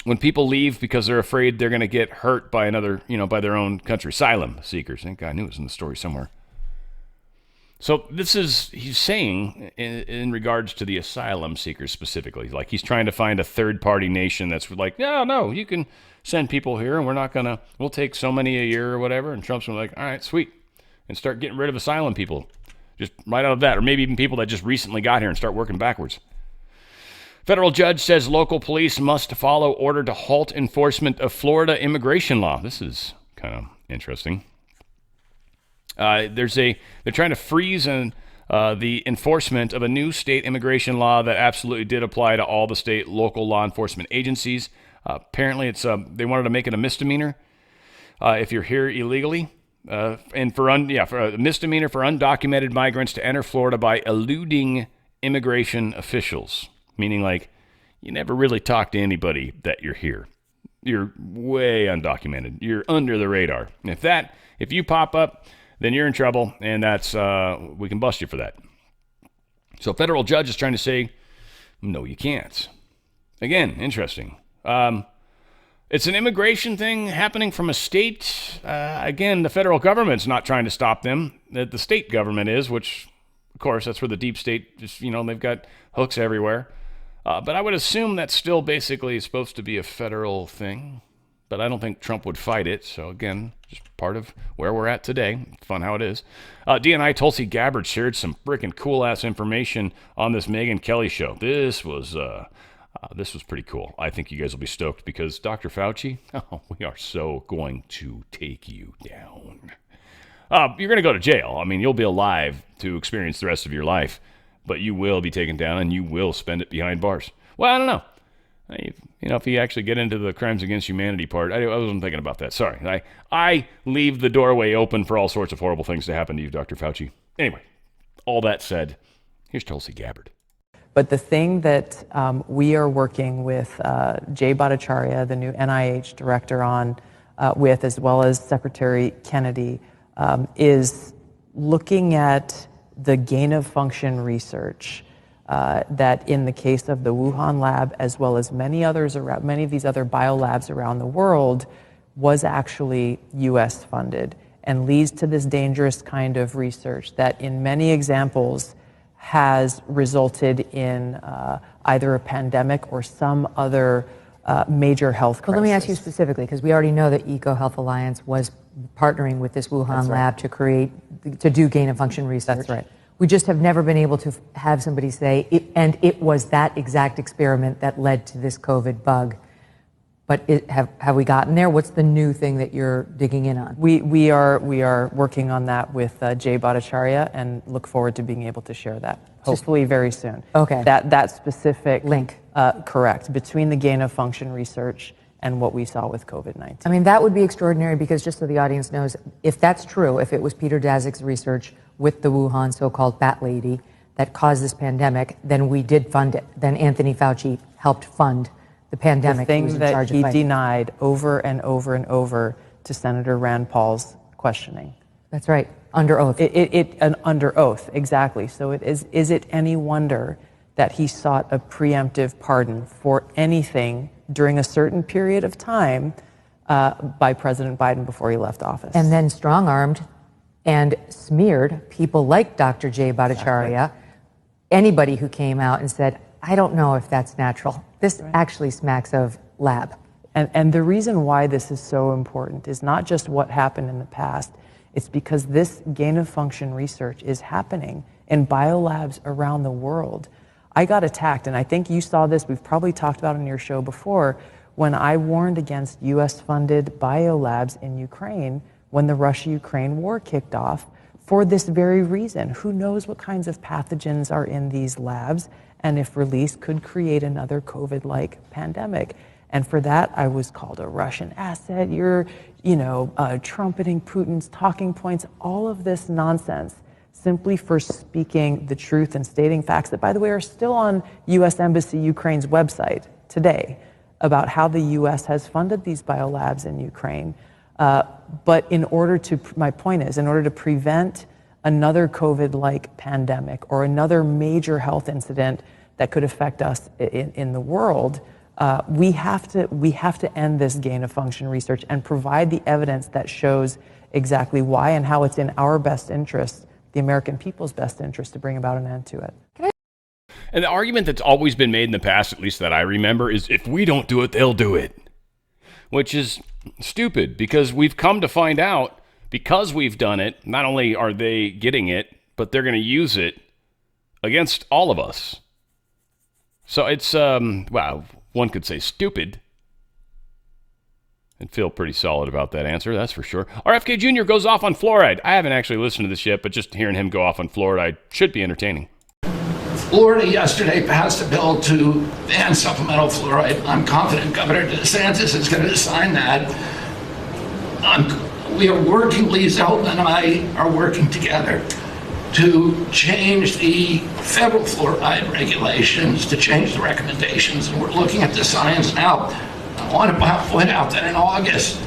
when people leave because they're afraid they're going to get hurt by another, you know, by their own country. Asylum seekers. I think I knew it was in the story somewhere. So this is, he's saying in regards to the asylum seekers specifically, like he's trying to find a third-party nation that's like, yeah, no, you can send people here and we'll take so many a year or whatever. And Trump's like, all right, sweet. And start getting rid of asylum people. Just right out of that. Or maybe even people that just recently got here and start working backwards. Federal judge says local police must follow order to halt enforcement of Florida immigration law. This is kind of interesting. They're trying to freeze the enforcement of a new state immigration law that absolutely did apply to all the state local law enforcement agencies. Apparently, they wanted to make it a misdemeanor if you're here illegally. And for a misdemeanor for undocumented migrants to enter Florida by eluding immigration officials, meaning like you never really talk to anybody that you're here. You're way undocumented. You're under the radar. And if you pop up, then you're in trouble, and that's we can bust you for that. So a federal judge is trying to say, no, you can't. Again, interesting. It's an immigration thing happening from a state. Again, the federal government's not trying to stop them. The state government is, which, of course, that's where the deep state just, they've got hooks everywhere. But I would assume that's still basically supposed to be a federal thing. But I don't think Trump would fight it. So, again, just part of where we're at today. Fun how it is. DNI Tulsi Gabbard shared some freaking cool-ass information on this Megyn Kelly show. This was pretty cool. I think you guys will be stoked because Dr. Fauci, we are so going to take you down. You're going to go to jail. I mean, you'll be alive to experience the rest of your life. But you will be taken down and you will spend it behind bars. Well, I don't know. If you actually get into the crimes against humanity part, I wasn't thinking about that. Sorry. I leave the doorway open for all sorts of horrible things to happen to you, Dr. Fauci. Anyway, all that said, here's Tulsi Gabbard. But the thing that we are working with Jay Bhattacharya, the new NIH director, with, as well as Secretary Kennedy, is looking at the gain of function research that in the case of the Wuhan lab, as well as many of these other biolabs around the world, was actually U.S. funded and leads to this dangerous kind of research that in many examples has resulted in either a pandemic or some other major health crisis. Well, let me ask you specifically, because we already know that EcoHealth Alliance was partnering with this Wuhan lab to do gain of function research. That's right. We just have never been able to have somebody say, it was that exact experiment that led to this COVID bug. But have we gotten there? What's the new thing that you're digging in on? We are working on that with Jay Bhattacharya and look forward to being able to share that, hopefully very soon. Okay. That specific link. Correct, between the gain of function research and what we saw with COVID-19. I mean, that would be extraordinary because just so the audience knows, if that's true, if it was Peter Daszak's research with the Wuhan so-called bat lady that caused this pandemic, then we did fund it. Then Anthony Fauci helped fund the pandemic. The thing that he denied over and over and over to Senator Rand Paul's questioning. That's right, under oath. Under oath, exactly. So is it any wonder that he sought a preemptive pardon for anything during a certain period of time by President Biden before he left office? And then strong-armed and smeared people like Dr. Jay Bhattacharya, anybody who came out and said, I don't know if that's natural. This actually smacks of lab. And the reason why this is so important is not just what happened in the past, it's because this gain of function research is happening in biolabs around the world. I got attacked, and I think you saw this, we've probably talked about it on your show before, when I warned against US-funded biolabs in Ukraine when the Russia-Ukraine war kicked off for this very reason. Who knows what kinds of pathogens are in these labs, and if released, could create another COVID-like pandemic. And for that, I was called a Russian asset. You're, trumpeting Putin's talking points, all of this nonsense, simply for speaking the truth and stating facts that, by the way, are still on U.S. Embassy Ukraine's website today about how the U.S. has funded these biolabs in Ukraine. But my point is, in order to prevent another COVID-like pandemic or another major health incident that could affect us in the world, we have to end this gain of function research and provide the evidence that shows exactly why and how it's in our best interest, the American people's best interest, to bring about an end to it. And the argument that's always been made in the past, at least that I remember, is if we don't do it, they'll do it. Which is stupid, because we've come to find out, because we've done it, not only are they getting it, but they're going to use it against all of us. So it's, one could say stupid. And feel pretty solid about that answer, that's for sure. RFK Jr. goes off on fluoride. I haven't actually listened to this yet, but just hearing him go off on fluoride should be entertaining. Florida yesterday passed a bill to ban supplemental fluoride. I'm confident Governor DeSantis is going to sign that. We are working, Lee Zeldin and I are working together to change the federal fluoride regulations, to change the recommendations, and we're looking at the science now. I want to point out that in August,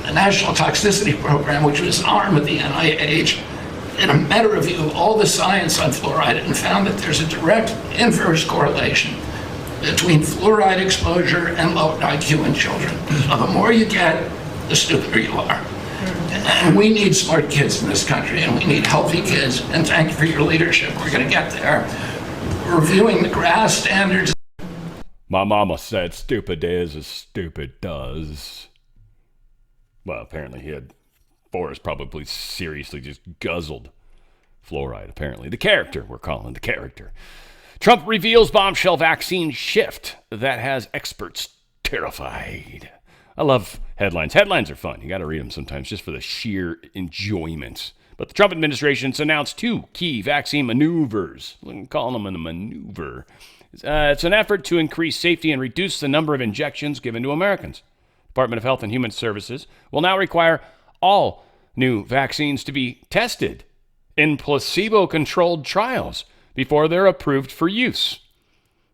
the National Toxicity Program, which was an arm of the NIH, did a meta review of all the science on fluoride and found that there's a direct inverse correlation between fluoride exposure and low IQ in children. So the more you get, the stupider you are. And we need smart kids in this country, and we need healthy kids, and thank you for your leadership. We're going to get there. We're reviewing the GRAS standards. My mama said stupid is as stupid does. Well, apparently Forrest probably seriously just guzzled fluoride, apparently. The character, we're calling the character. Trump reveals bombshell vaccine shift that has experts terrified. I love headlines. Headlines are fun. You got to read them sometimes just for the sheer enjoyment. But the Trump administration's announced 2 key vaccine maneuvers. I'm calling them a maneuver. It's an effort to increase safety and reduce the number of injections given to Americans. Department of Health and Human Services will now require all new vaccines to be tested in placebo-controlled trials before they're approved for use.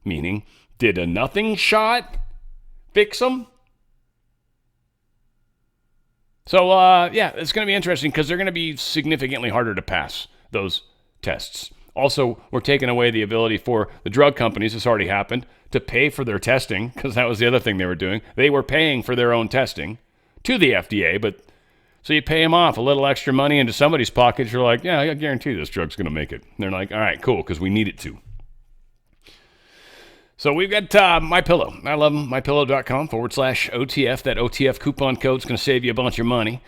Meaning, did a nothing shot fix them? So, it's going to be interesting because they're going to be significantly harder to pass, those tests. Also, we're taking away the ability for the drug companies, this already happened, to pay for their testing, because that was the other thing they were doing. They were paying for their own testing to the FDA, but so you pay them off a little extra money into somebody's pockets. You're like, yeah, I guarantee this drug's going to make it. And they're like, all right, cool, because we need it to. So we've got MyPillow. I love them. MyPillow.com/OTF. That OTF coupon code's going to save you a bunch of money.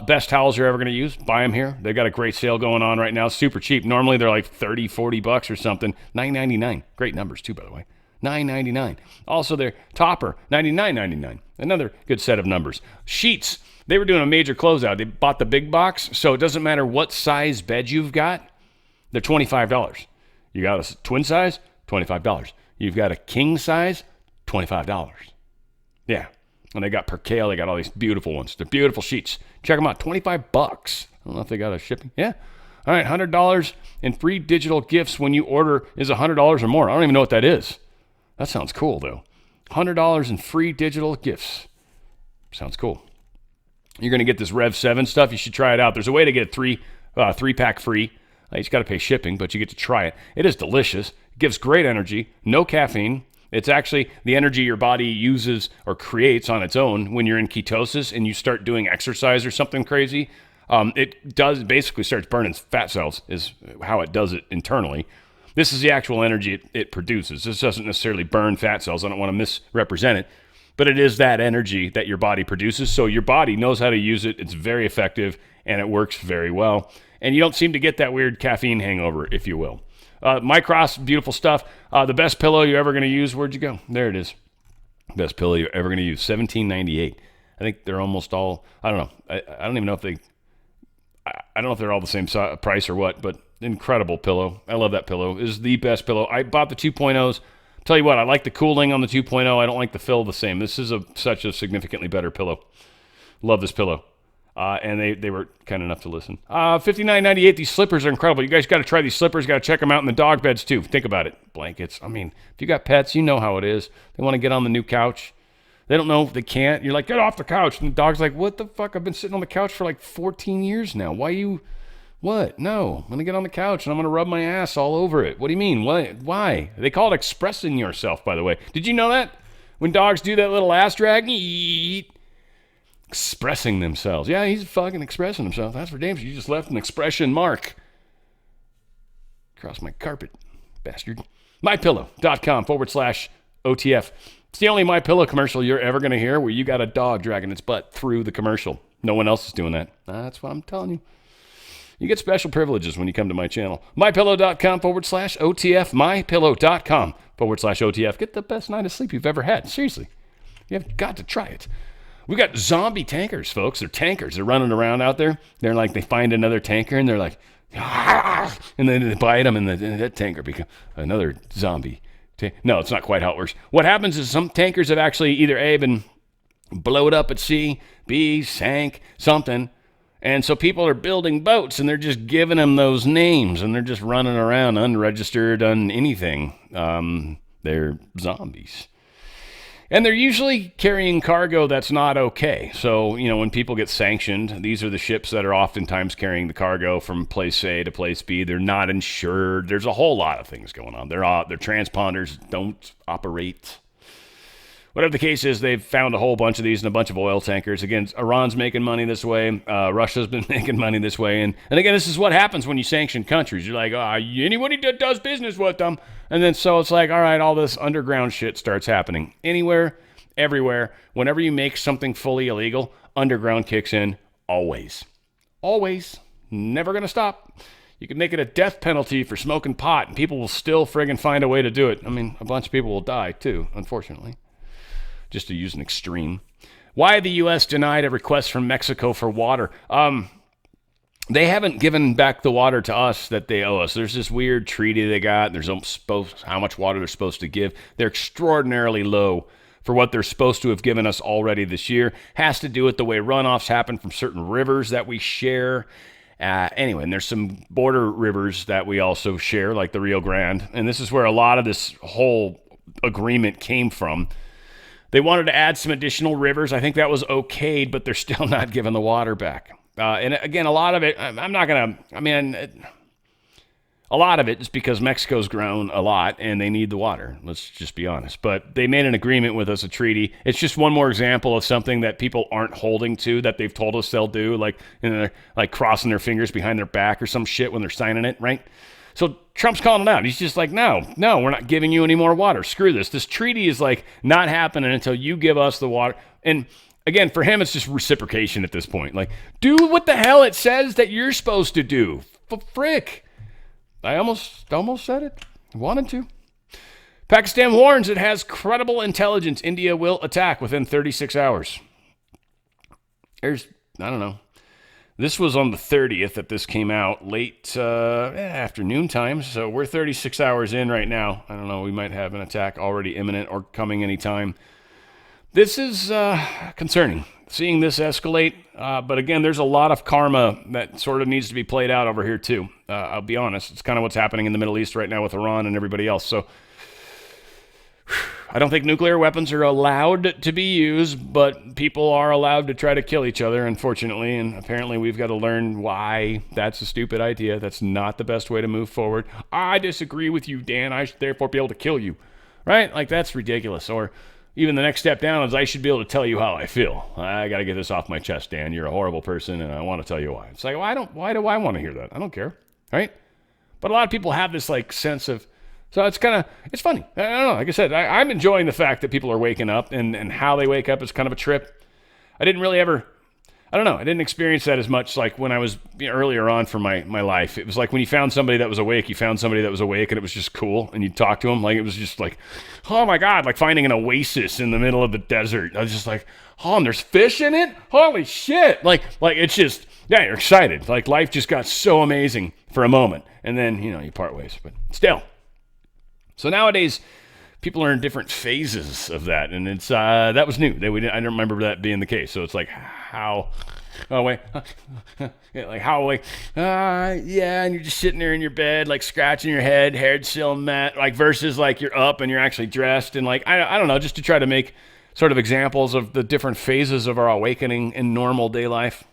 Best towels you're ever going to use. Buy them here. They've got a great sale going on right now. Super cheap. Normally they're like $30-$40 or something. $9.99. Great numbers too, by the way. $9.99. Also their topper, $99.99. Another good set of numbers. Sheets. They were doing a major closeout. They bought the big box, so it doesn't matter what size bed you've got. They're $25. You got a twin size? $25. You've got a king size, $25. Yeah. And they got percale. They got all these beautiful ones. They're beautiful sheets. Check them out. $25. I don't know if they got a shipping. Yeah. All right. $100 in free digital gifts when you order is $100 or more. I don't even know what that is. That sounds cool, though. $100 in free digital gifts. Sounds cool. You're going to get this Rev 7 stuff. You should try it out. There's a way to get a three-pack free. You just got to pay shipping, but you get to try it. It is delicious. Gives great energy, no caffeine. It's actually the energy your body uses or creates on its own when you're in ketosis and you start doing exercise or something crazy. It does basically starts burning fat cells is how it does it internally. This is the actual energy it produces. This doesn't necessarily burn fat cells. I don't want to misrepresent it, but it is that energy that your body produces. So your body knows how to use it. It's very effective and it works very well. And you don't seem to get that weird caffeine hangover, if you will. Micros, beautiful stuff. The best pillow you're ever going to use. Where'd you go? There it is. Best pillow you're ever going to use. $17.98. I think they're almost all. I don't know. I don't even know if they. I don't know if they're all the same price or what. But incredible pillow. I love that pillow. It is the best pillow. I bought the 2.0s. Tell you what, I like the cooling on the 2.0. I don't like the fill the same. This is such a significantly better pillow. Love this pillow. And they were kind enough to listen. $59.98. These slippers are incredible. You guys got to try these slippers. Got to check them out in the dog beds too. Think about it. Blankets. I mean, if you got pets, you know how it is. They want to get on the new couch. They don't know if they can't. You're like, get off the couch. And the dog's like, what the fuck? I've been sitting on the couch for like 14 years now. Why you? What? No. I'm going to get on the couch and I'm going to rub my ass all over it. What do you mean? What? Why? They call it expressing yourself, by the way. Did you know that? When dogs do that little ass drag, expressing themselves. Yeah, he's fucking expressing himself. That's for damn sure. You just left an expression mark across my carpet, bastard. MyPillow.com/OTF. It's the only MyPillow commercial you're ever going to hear where you got a dog dragging its butt through the commercial. No one else is doing that. That's what I'm telling you. You get special privileges when you come to my channel. MyPillow.com/OTF. MyPillow.com/OTF. Get the best night of sleep you've ever had. Seriously. You have got to try it. We got zombie tankers, folks. They're tankers. They're running around out there. They're like, they find another tanker and they're like, ah! And then they bite them and that tanker becomes another zombie. No, it's not quite how it works. What happens is some tankers have actually either A, been blowed up at sea, B, sank, something. And so people are building boats and they're just giving them those names and they're just running around unregistered, anything. They're zombies. And they're usually carrying cargo that's not okay. So, when people get sanctioned, these are the ships that are oftentimes carrying the cargo from place A to place B. They're not insured. There's a whole lot of things going on. Their transponders don't operate. Whatever the case is, they've found a whole bunch of these in a bunch of oil tankers. Again, Iran's making money this way. Russia's been making money this way. And again, this is what happens when you sanction countries. You're like, anybody that does business with them. And then so it's like, all right, all this underground shit starts happening. Anywhere, everywhere. Whenever you make something fully illegal, underground kicks in. Always. Always. Never going to stop. You can make it a death penalty for smoking pot, and people will still friggin' find a way to do it. I mean, a bunch of people will die, too, unfortunately. Just to use an extreme. Why the U.S. denied a request from Mexico for water. They haven't given back the water to us that they owe us. There's this weird treaty they got. There's how much water they're supposed to give. They're extraordinarily low for what they're supposed to have given us already this year. Has to do with the way runoffs happen from certain rivers that we share. Anyway, and there's some border rivers that we also share, like the Rio Grande. And this is where a lot of this whole agreement came from. They wanted to add some additional rivers. I think that was okayed, but they're still not giving the water back. And again, a lot of it, a lot of it is because Mexico's grown a lot and they need the water. Let's just be honest. But they made an agreement with us, a treaty. It's just one more example of something that people aren't holding to that they've told us they'll do, like crossing their fingers behind their back or some shit when they're signing it, right? So Trump's calling it out. He's just like, no, we're not giving you any more water. Screw this. This treaty is like not happening until you give us the water. And again, for him, it's just reciprocation at this point. Like, do what the hell it says that you're supposed to do. Frick. I almost said it. I wanted to. Pakistan warns it has credible intelligence India will attack within 36 hours. I don't know. This was on the 30th that this came out, late afternoon time, so we're 36 hours in right now. I don't know, we might have an attack already imminent or coming anytime. This is concerning, seeing this escalate, but again, there's a lot of karma that sort of needs to be played out over here too. I'll be honest, it's kind of what's happening in the Middle East right now with Iran and everybody else, so I don't think nuclear weapons are allowed to be used, but people are allowed to try to kill each other, unfortunately, and apparently we've got to learn why that's a stupid idea. That's not the best way to move forward. I disagree with you, Dan. I should therefore be able to kill you, right? Like, that's ridiculous. Or even the next step down is I should be able to tell you how I feel. I got to get this off my chest, Dan. You're a horrible person, and I want to tell you why. It's like, why do I want to hear that? I don't care, right? But a lot of people have this, like, sense of, so it's funny. I don't know. Like I said, I'm enjoying the fact that people are waking up and how they wake up is kind of a trip. I didn't really ever, I don't know. I didn't experience that as much like when I was earlier on for my life. It was like when you found somebody that was awake, and it was just cool and you'd talk to them. Like it was just like, oh my God, like finding an oasis in the middle of the desert. I was just like, oh, and there's fish in it? Holy shit. Like it's just, yeah, you're excited. Like life just got so amazing for a moment. And then, you part ways, but still. So nowadays, people are in different phases of that, and it's that was new. I don't remember that being the case. So it's like how, yeah, and you're just sitting there in your bed, like scratching your head, hair still matte, like versus like you're up and you're actually dressed, and like I don't know, just to try to make sort of examples of the different phases of our awakening in normal day life.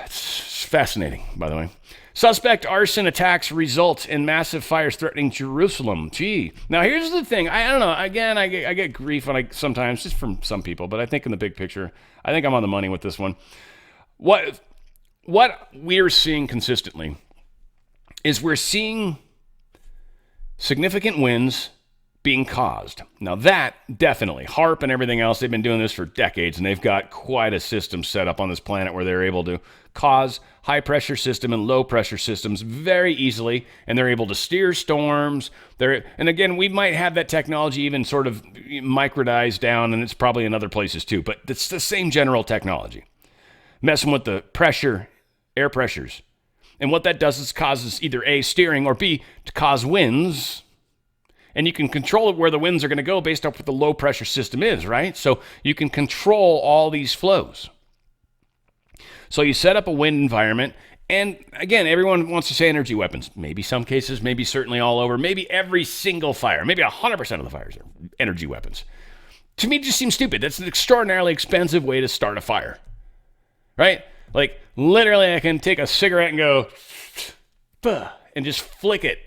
It's fascinating, by the way. Suspect arson attacks result in massive fires threatening Jerusalem. Gee. Now, here's the thing. I don't know. Again, I get grief sometimes, just from some people, but I think in the big picture, I think I'm on the money with this one. What we're seeing consistently is we're seeing significant winds being caused. Now that definitely, HARP and everything else, they've been doing this for decades, and they've got quite a system set up on this planet where they're able to cause high pressure system and low pressure systems very easily, and they're able to steer storms. And again, we might have that technology even sort of microdized down, and it's probably in other places too, but it's the same general technology. Messing with the pressure, air pressures. And what that does is causes either A, steering, or B, to cause winds. And you can control it where the winds are going to go based off what the low pressure system is, right? So you can control all these flows. So you set up a wind environment, and again, everyone wants to say energy weapons. Maybe some cases, maybe certainly all over, maybe every single fire, maybe 100% of the fires are energy weapons. To me, it just seems stupid. That's an extraordinarily expensive way to start a fire, right? Like literally I can take a cigarette and go, and just flick it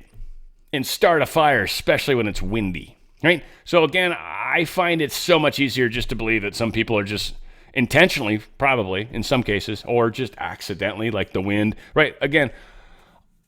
and start a fire, especially when it's windy, right? So again, I find it so much easier just to believe that some people are just intentionally, probably in some cases, or just accidentally, like the wind, right? Again,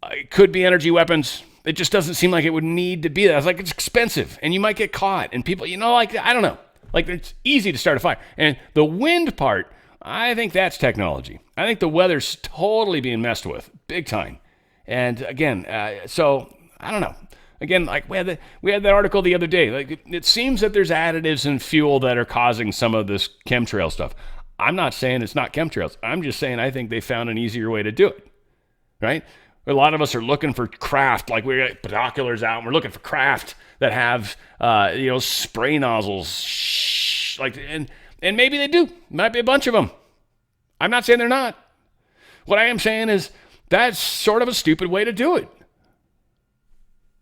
it could be energy weapons. It just doesn't seem like it would need to be that. It's like, it's expensive and you might get caught, and people, like, I don't know, like it's easy to start a fire. And the wind part, I think that's technology. I think the weather's totally being messed with big time. And again, so I don't know. Again, like we had that article the other day. Like it seems that there's additives in fuel that are causing some of this chemtrail stuff. I'm not saying it's not chemtrails. I'm just saying I think they found an easier way to do it, right? A lot of us are looking for craft, like we got binoculars out and we're looking for craft that have, spray nozzles, and maybe they do. Might be a bunch of them. I'm not saying they're not. What I am saying is that's sort of a stupid way to do it.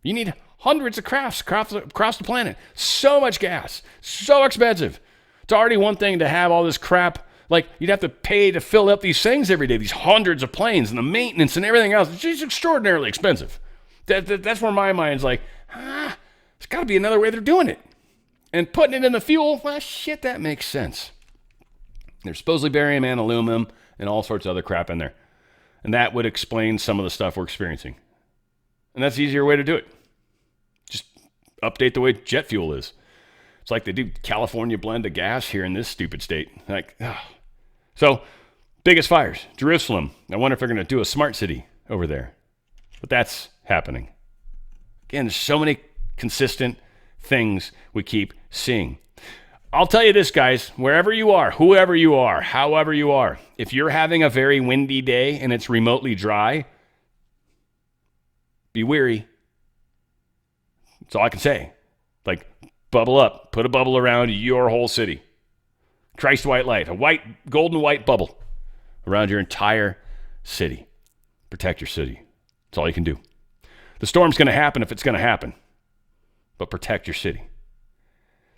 You need hundreds of crafts across the planet. So much gas. So expensive. It's already one thing to have all this crap. Like, you'd have to pay to fill up these things every day, these hundreds of planes and the maintenance and everything else. It's just extraordinarily expensive. That's where my mind's like, there's got to be another way they're doing it. And putting it in the fuel, well, shit, that makes sense. There's supposedly barium and aluminum and all sorts of other crap in there. And that would explain some of the stuff we're experiencing. And that's the easier way to do it. Just update the way jet fuel is. It's like they do California blend of gas here in this stupid state. So, biggest fires. Jerusalem. I wonder if they're going to do a smart city over there. But that's happening. Again, there's so many consistent things we keep seeing. I'll tell you this, guys. Wherever you are, whoever you are, however you are, if you're having a very windy day and it's remotely dry, be weary. That's all I can say. Like, bubble up. Put a bubble around your whole city. Christ white light. A golden white bubble around your entire city. Protect your city. That's all you can do. The storm's going to happen if it's going to happen. But protect your city.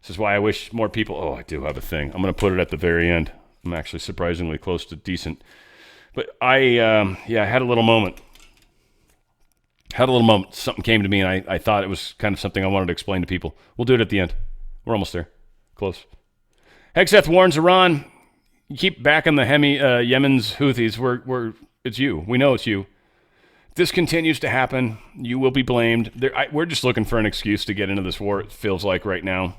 This is why I wish more people... Oh, I do have a thing. I'm going to put it at the very end. I'm actually surprisingly close to decent. But I had a little moment. Something came to me, and I thought it was kind of something I wanted to explain to people. We'll do it at the end. We're almost there. Close. Hegseth warns Iran. You keep backing the Yemen's Houthis. It's you. We know it's you. If this continues to happen, you will be blamed. We're just looking for an excuse to get into this war, it feels like right now.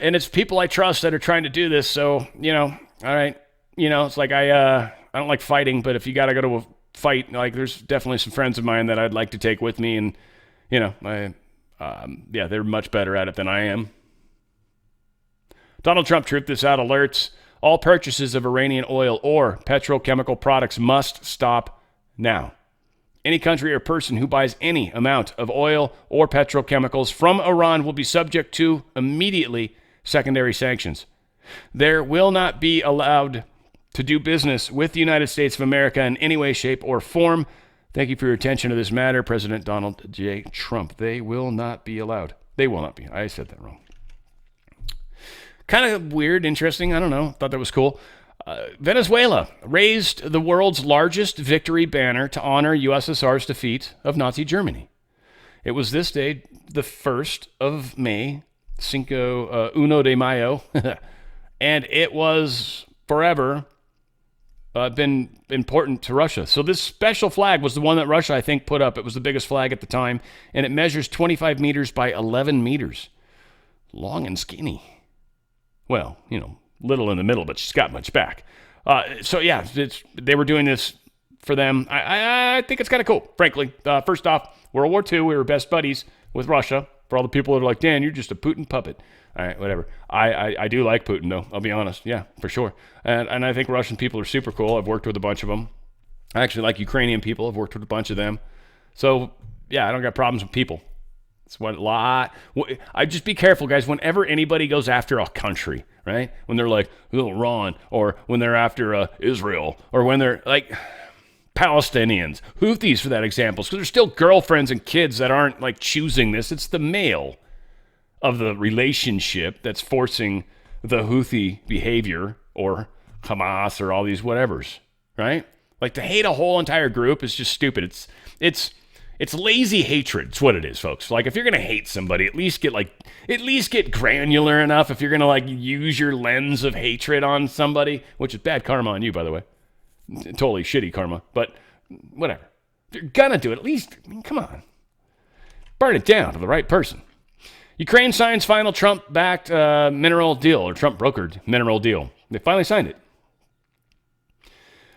And it's people I trust that are trying to do this, so, all right. It's like I don't like fighting, but if you got to go to a fight, like there's definitely some friends of mine that I'd like to take with me, and, they're much better at it than I am. Donald Trump trooped this out, alerts all purchases of Iranian oil or petrochemical products must stop now. Any country or person who buys any amount of oil or petrochemicals from Iran will be subject to immediately secondary sanctions. There will not be allowed to do business with the United States of America in any way, shape, or form. Thank you for your attention to this matter, President Donald J. Trump. They will not be allowed. They will not be. I said that wrong. Kind of weird, interesting. I don't know. Thought that was cool. Venezuela raised the world's largest victory banner to honor USSR's defeat of Nazi Germany. It was this day, the 1st of May, Uno de Mayo, and it was forever been important to Russia. So this special flag was the one that Russia, I think, put up. It was the biggest flag at the time, and it measures 25 meters by 11 meters. Long and skinny. Well, little in the middle, but she's got much back. So yeah, they were doing this for them. I think it's kind of cool, frankly. First off, World War II, we were best buddies with Russia. For all the people that are like, Dan, you're just a Putin puppet. All right, whatever. I do like Putin, though. I'll be honest. Yeah, for sure. And I think Russian people are super cool. I've worked with a bunch of them. I actually like Ukrainian people. I've worked with a bunch of them. So, yeah, I don't got problems with people. It's what a lot. I just be careful, guys. Whenever anybody goes after a country, right? When they're like, oh, Iran, or when they're after Israel, or when they're like Palestinians, Houthis for that example, because there's still girlfriends and kids that aren't like choosing this. It's the male of the relationship that's forcing the Houthi behavior, or Hamas, or all these whatevers, right? Like to hate a whole entire group is just stupid. It's lazy hatred. It's what it is, folks. Like if you're gonna hate somebody, at least get granular enough. If you're gonna like use your lens of hatred on somebody, which is bad karma on you, by the way. Totally shitty karma, but whatever. If you're gonna do it, at least, come on. Burn it down to the right person. Ukraine signs final Trump-backed mineral deal, or Trump-brokered mineral deal. They finally signed it.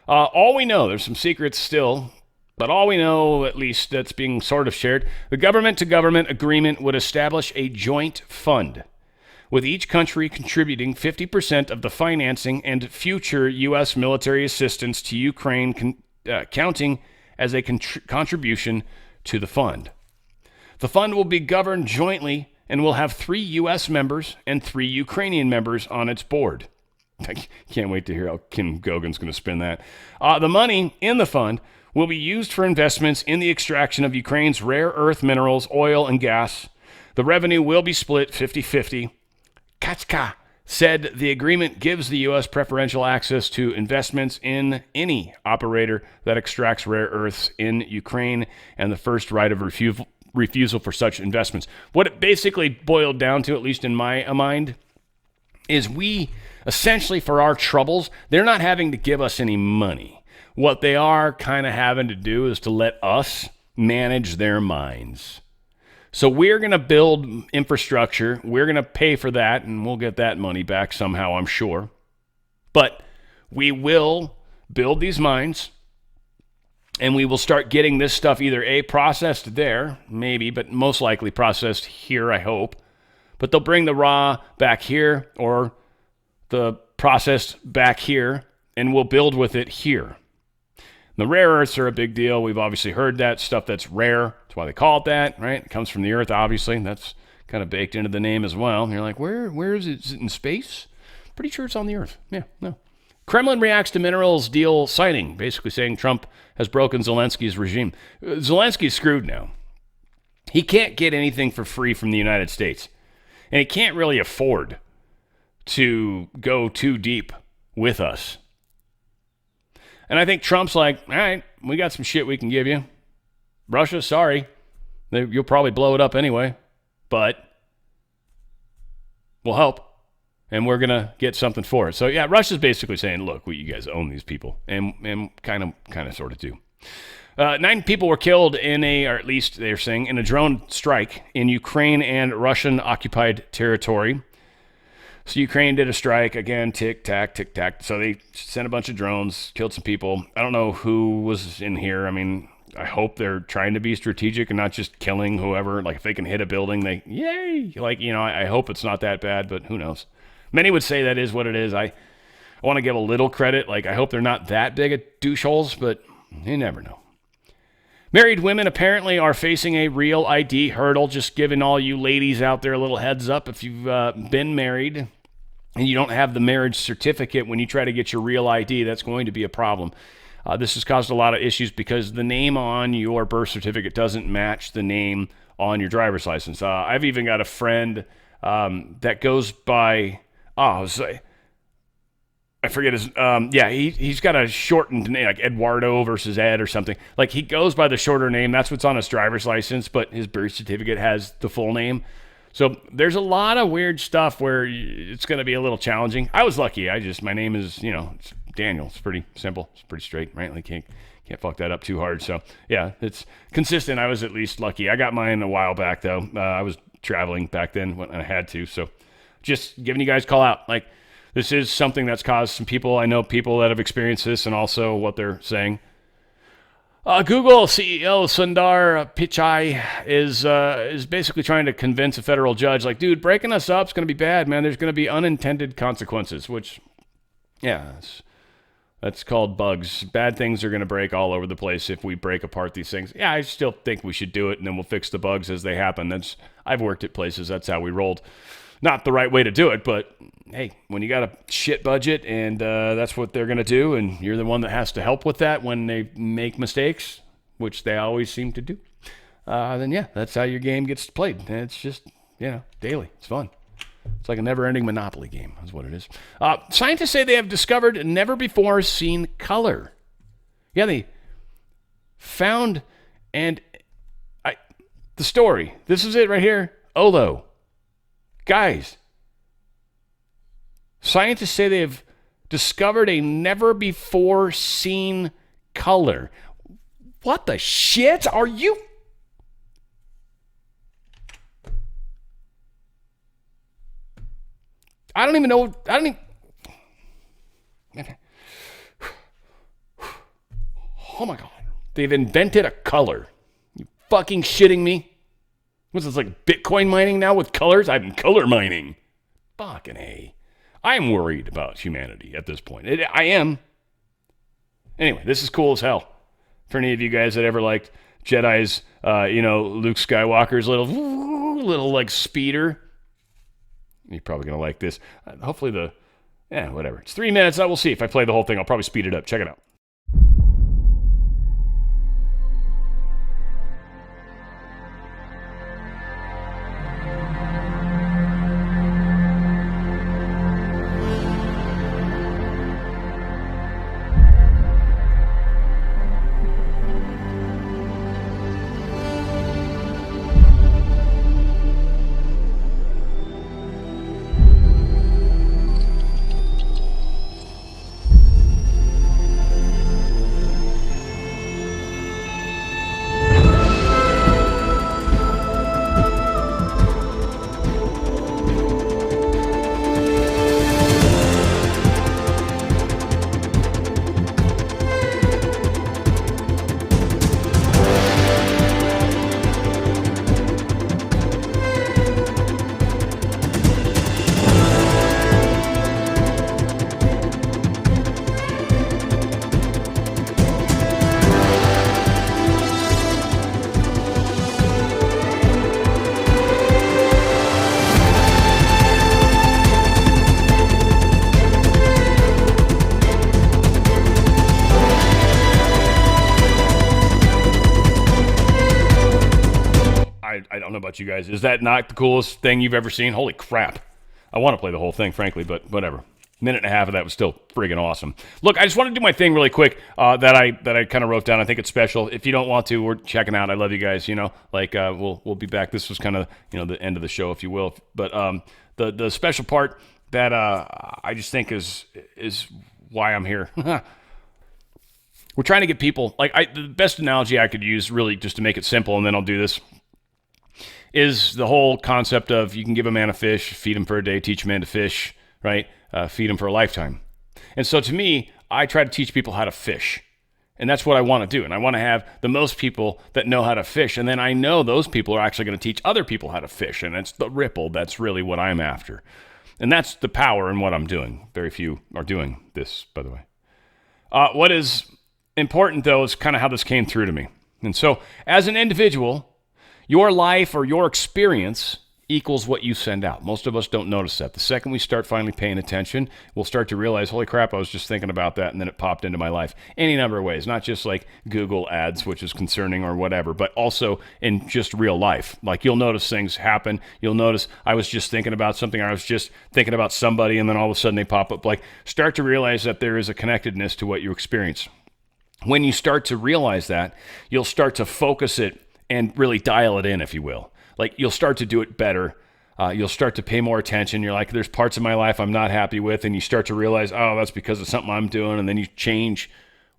All we know, there's some secrets still, but all we know, at least that's being sort of shared, the government-to-government agreement would establish a joint fund, with each country contributing 50% of the financing and future U.S. military assistance to Ukraine, counting as a contribution to the fund. The fund will be governed jointly and will have 3 U.S. members and 3 Ukrainian members on its board. I can't wait to hear how Kim Gogan's going to spin that. The money in the fund will be used for investments in the extraction of Ukraine's rare earth minerals, oil, and gas. The revenue will be split 50-50. Katska said the agreement gives the U.S. preferential access to investments in any operator that extracts rare earths in Ukraine and the first right of refusal for such investments. What it basically boiled down to, at least in my mind, is we essentially, for our troubles, they're not having to give us any money. What they are kind of having to do is to let us manage their mines. So we're going to build infrastructure. We're going to pay for that, and we'll get that money back somehow, I'm sure. But we will build these mines, and we will start getting this stuff either processed there, maybe, but most likely processed here, I hope. But they'll bring the raw back here, or the processed back here, and we'll build with it here. The rare earths are a big deal. We've obviously heard that stuff that's rare. That's why they call it that, right? It comes from the earth, obviously. That's kind of baked into the name as well. And you're like, where is it? Is it in space? Pretty sure it's on the earth. Yeah, no. Kremlin reacts to minerals deal signing, basically saying Trump has broken Zelensky's regime. Zelensky's screwed now. He can't get anything for free from the United States. And he can't really afford to go too deep with us. And I think Trump's like, all right, we got some shit we can give you. Russia, sorry. You'll probably blow it up anyway. But we'll help. And we're going to get something for it. So, yeah, Russia's basically saying, look, you guys own these people. And kind of sort of do. 9 people were killed or at least they're saying, in a drone strike in Ukraine and Russian-occupied territory. So Ukraine did a strike, again, tic-tac. So they sent a bunch of drones, killed some people. I don't know who was in here. I mean, I hope they're trying to be strategic and not just killing whoever. Like, if they can hit a building, yay! Like, I hope it's not that bad, but who knows? Many would say that is what it is. I want to give a little credit. Like, I hope they're not that big at doucheholes, but you never know. Married women apparently are facing a real ID hurdle. Just giving all you ladies out there a little heads up. If you've been married and you don't have the marriage certificate when you try to get your real ID, that's going to be a problem. This has caused a lot of issues because the name on your birth certificate doesn't match the name on your driver's license. I've even got a friend that goes by, I forget his, he's got a shortened name, like Eduardo versus Ed or something. Like, he goes by the shorter name. That's what's on his driver's license, but his birth certificate has the full name. So there's a lot of weird stuff where it's going to be a little challenging. I was lucky. My name is, Daniel. It's pretty simple. It's pretty straight, right? Like can't fuck that up too hard. So yeah, it's consistent. I was at least lucky. I got mine a while back though. I was traveling back then when I had to. So just giving you guys a call out. Like this is something that's caused some people. I know people that have experienced this and also what they're saying. Google CEO Sundar Pichai is basically trying to convince a federal judge, like, dude, breaking us up is going to be bad, man. There's going to be unintended consequences, which, yeah, that's called bugs. Bad things are going to break all over the place if we break apart these things. Yeah, I still think we should do it, and then we'll fix the bugs as they happen. I've worked at places. That's how we rolled. Not the right way to do it, but hey, when you got a shit budget and that's what they're going to do, and you're the one that has to help with that when they make mistakes, which they always seem to do, then yeah, that's how your game gets played. And it's just, daily. It's fun. It's like a never-ending Monopoly game. That's what it is. Scientists say they have discovered never-before-seen color. Yeah, they found, and the story. This is it right here. Olo. Guys, scientists say they have discovered a never-before-seen color. What the shit are you? I don't even know. Oh my God. They've invented a color. You fucking shitting me? What's this, like Bitcoin mining now with colors? I'm color mining. Fucking A. I am worried about humanity at this point. I am. Anyway, this is cool as hell. For any of you guys that ever liked Jedi's, Luke Skywalker's little like speeder, you're probably going to like this. Hopefully whatever. It's 3 minutes. We'll see if I play the whole thing. I'll probably speed it up. Check it out. I don't know about you guys. Is that not the coolest thing you've ever seen? Holy crap. I want to play the whole thing, frankly, but whatever. Minute and a half of that was still friggin' awesome. Look, I just want to do my thing really quick that I kind of wrote down. I think it's special. If you don't want to, we're checking out. I love you guys, we'll be back. This was kind of, the end of the show, if you will. But the special part that I just think is why I'm here. We're trying to get people, the best analogy I could use, really, just to make it simple, and then I'll do this, is the whole concept of you can give a man a fish, feed him for a day, teach a man to fish, right? Feed him for a lifetime. And so to me, I try to teach people how to fish. And that's what I want to do. And I want to have the most people that know how to fish. And then I know those people are actually going to teach other people how to fish. And it's the ripple. That's really what I'm after. And that's the power in what I'm doing. Very few are doing this, by the way. What is important, though, is kind of how this came through to me. And so as an individual, your life or your experience equals what you send out. Most of us don't notice that. The second we start finally paying attention, we'll start to realize, holy crap, I was just thinking about that, and then it popped into my life. Any number of ways, not just like Google ads, which is concerning or whatever, but also in just real life. Like you'll notice things happen. You'll notice I was just thinking about something, or I was just thinking about somebody, and then all of a sudden they pop up. Like start to realize that there is a connectedness to what you experience. When you start to realize that, you'll start to focus it and really dial it in, if you will. Like you'll start to do it better. You'll start to pay more attention. You're like, there's parts of my life I'm not happy with, and you start to realize, oh, that's because of something I'm doing, and then you change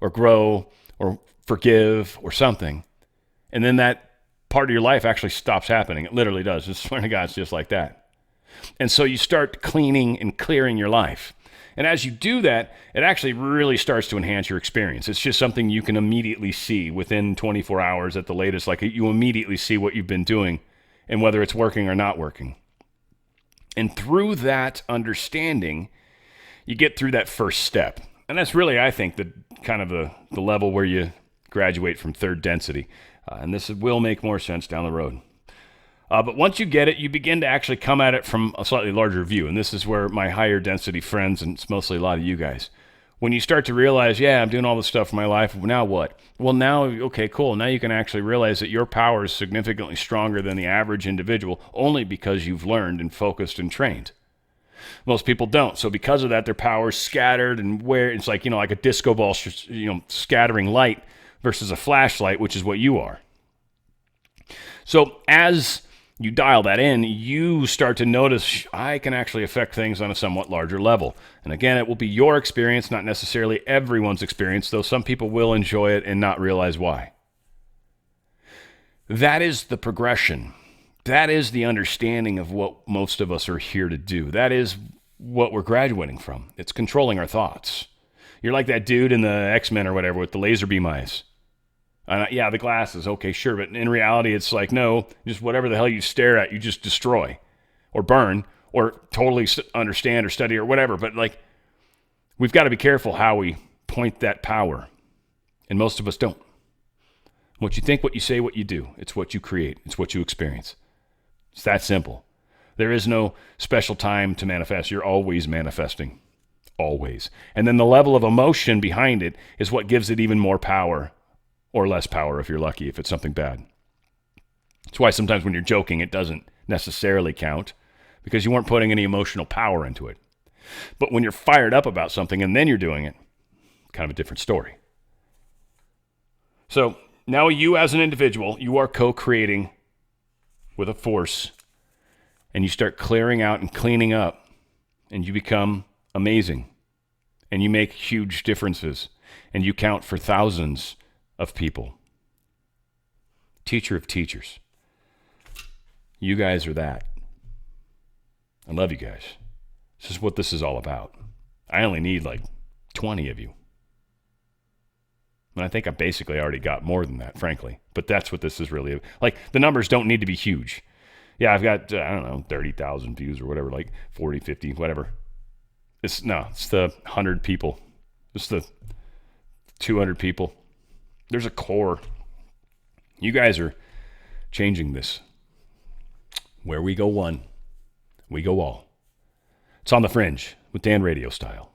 or grow or forgive or something. And then that part of your life actually stops happening. It literally does. I swear to God, it's just like that. And so you start cleaning and clearing your life. And as you do that, it actually really starts to enhance your experience. It's just something you can immediately see within 24 hours at the latest. Like, you immediately see what you've been doing and whether it's working or not working. And through that understanding, you get through that first step. And that's really, I think, the kind of the level where you graduate from third density. And this will make more sense down the road. But once you get it, you begin to actually come at it from a slightly larger view. And this is where my higher density friends, and it's mostly a lot of you guys, when you start to realize, yeah, I'm doing all this stuff in my life, now what? Well, now, okay, cool. Now you can actually realize that your power is significantly stronger than the average individual only because you've learned and focused and trained. Most people don't. So because of that, their power is scattered, and where it's like, like a disco ball, scattering light versus a flashlight, which is what you are. So as you dial that in, you start to notice, I can actually affect things on a somewhat larger level. And again, it will be your experience, not necessarily everyone's experience, though some people will enjoy it and not realize why. That is the progression. That is the understanding of what most of us are here to do. That is what we're graduating from. It's controlling our thoughts. You're like that dude in the X-Men or whatever with the laser beam eyes. Yeah, the glasses, okay, sure, but in reality, it's like, no, just whatever the hell you stare at, you just destroy or burn or totally understand or study or whatever. But like, we've got to be careful how we point that power, and most of us don't. What you think, what you say, what you do, it's what you create, it's what you experience. It's that simple. There is no special time to manifest. You're always manifesting, always. And then the level of emotion behind it is what gives it even more power. Or less power if you're lucky, if it's something bad. That's why sometimes when you're joking, it doesn't necessarily count, because you weren't putting any emotional power into it. But when you're fired up about something and then you're doing it, kind of a different story. So now you as an individual, you are co-creating with a force, and you start clearing out and cleaning up, and you become amazing, and you make huge differences, and you count for thousands of people. Teacher of teachers. You guys are that. I love you guys. This is what this is all about. I only need like 20 of you. And I think I basically already got more than that, frankly. But that's what this is really like. The numbers don't need to be huge. Yeah, I've got, 30,000 views or whatever, like 40, 50, whatever. It's the 100 people. It's the 200 people. There's a core. You guys are changing this. Where we go one, we go all. It's on the Fringe with Dan Radio Style.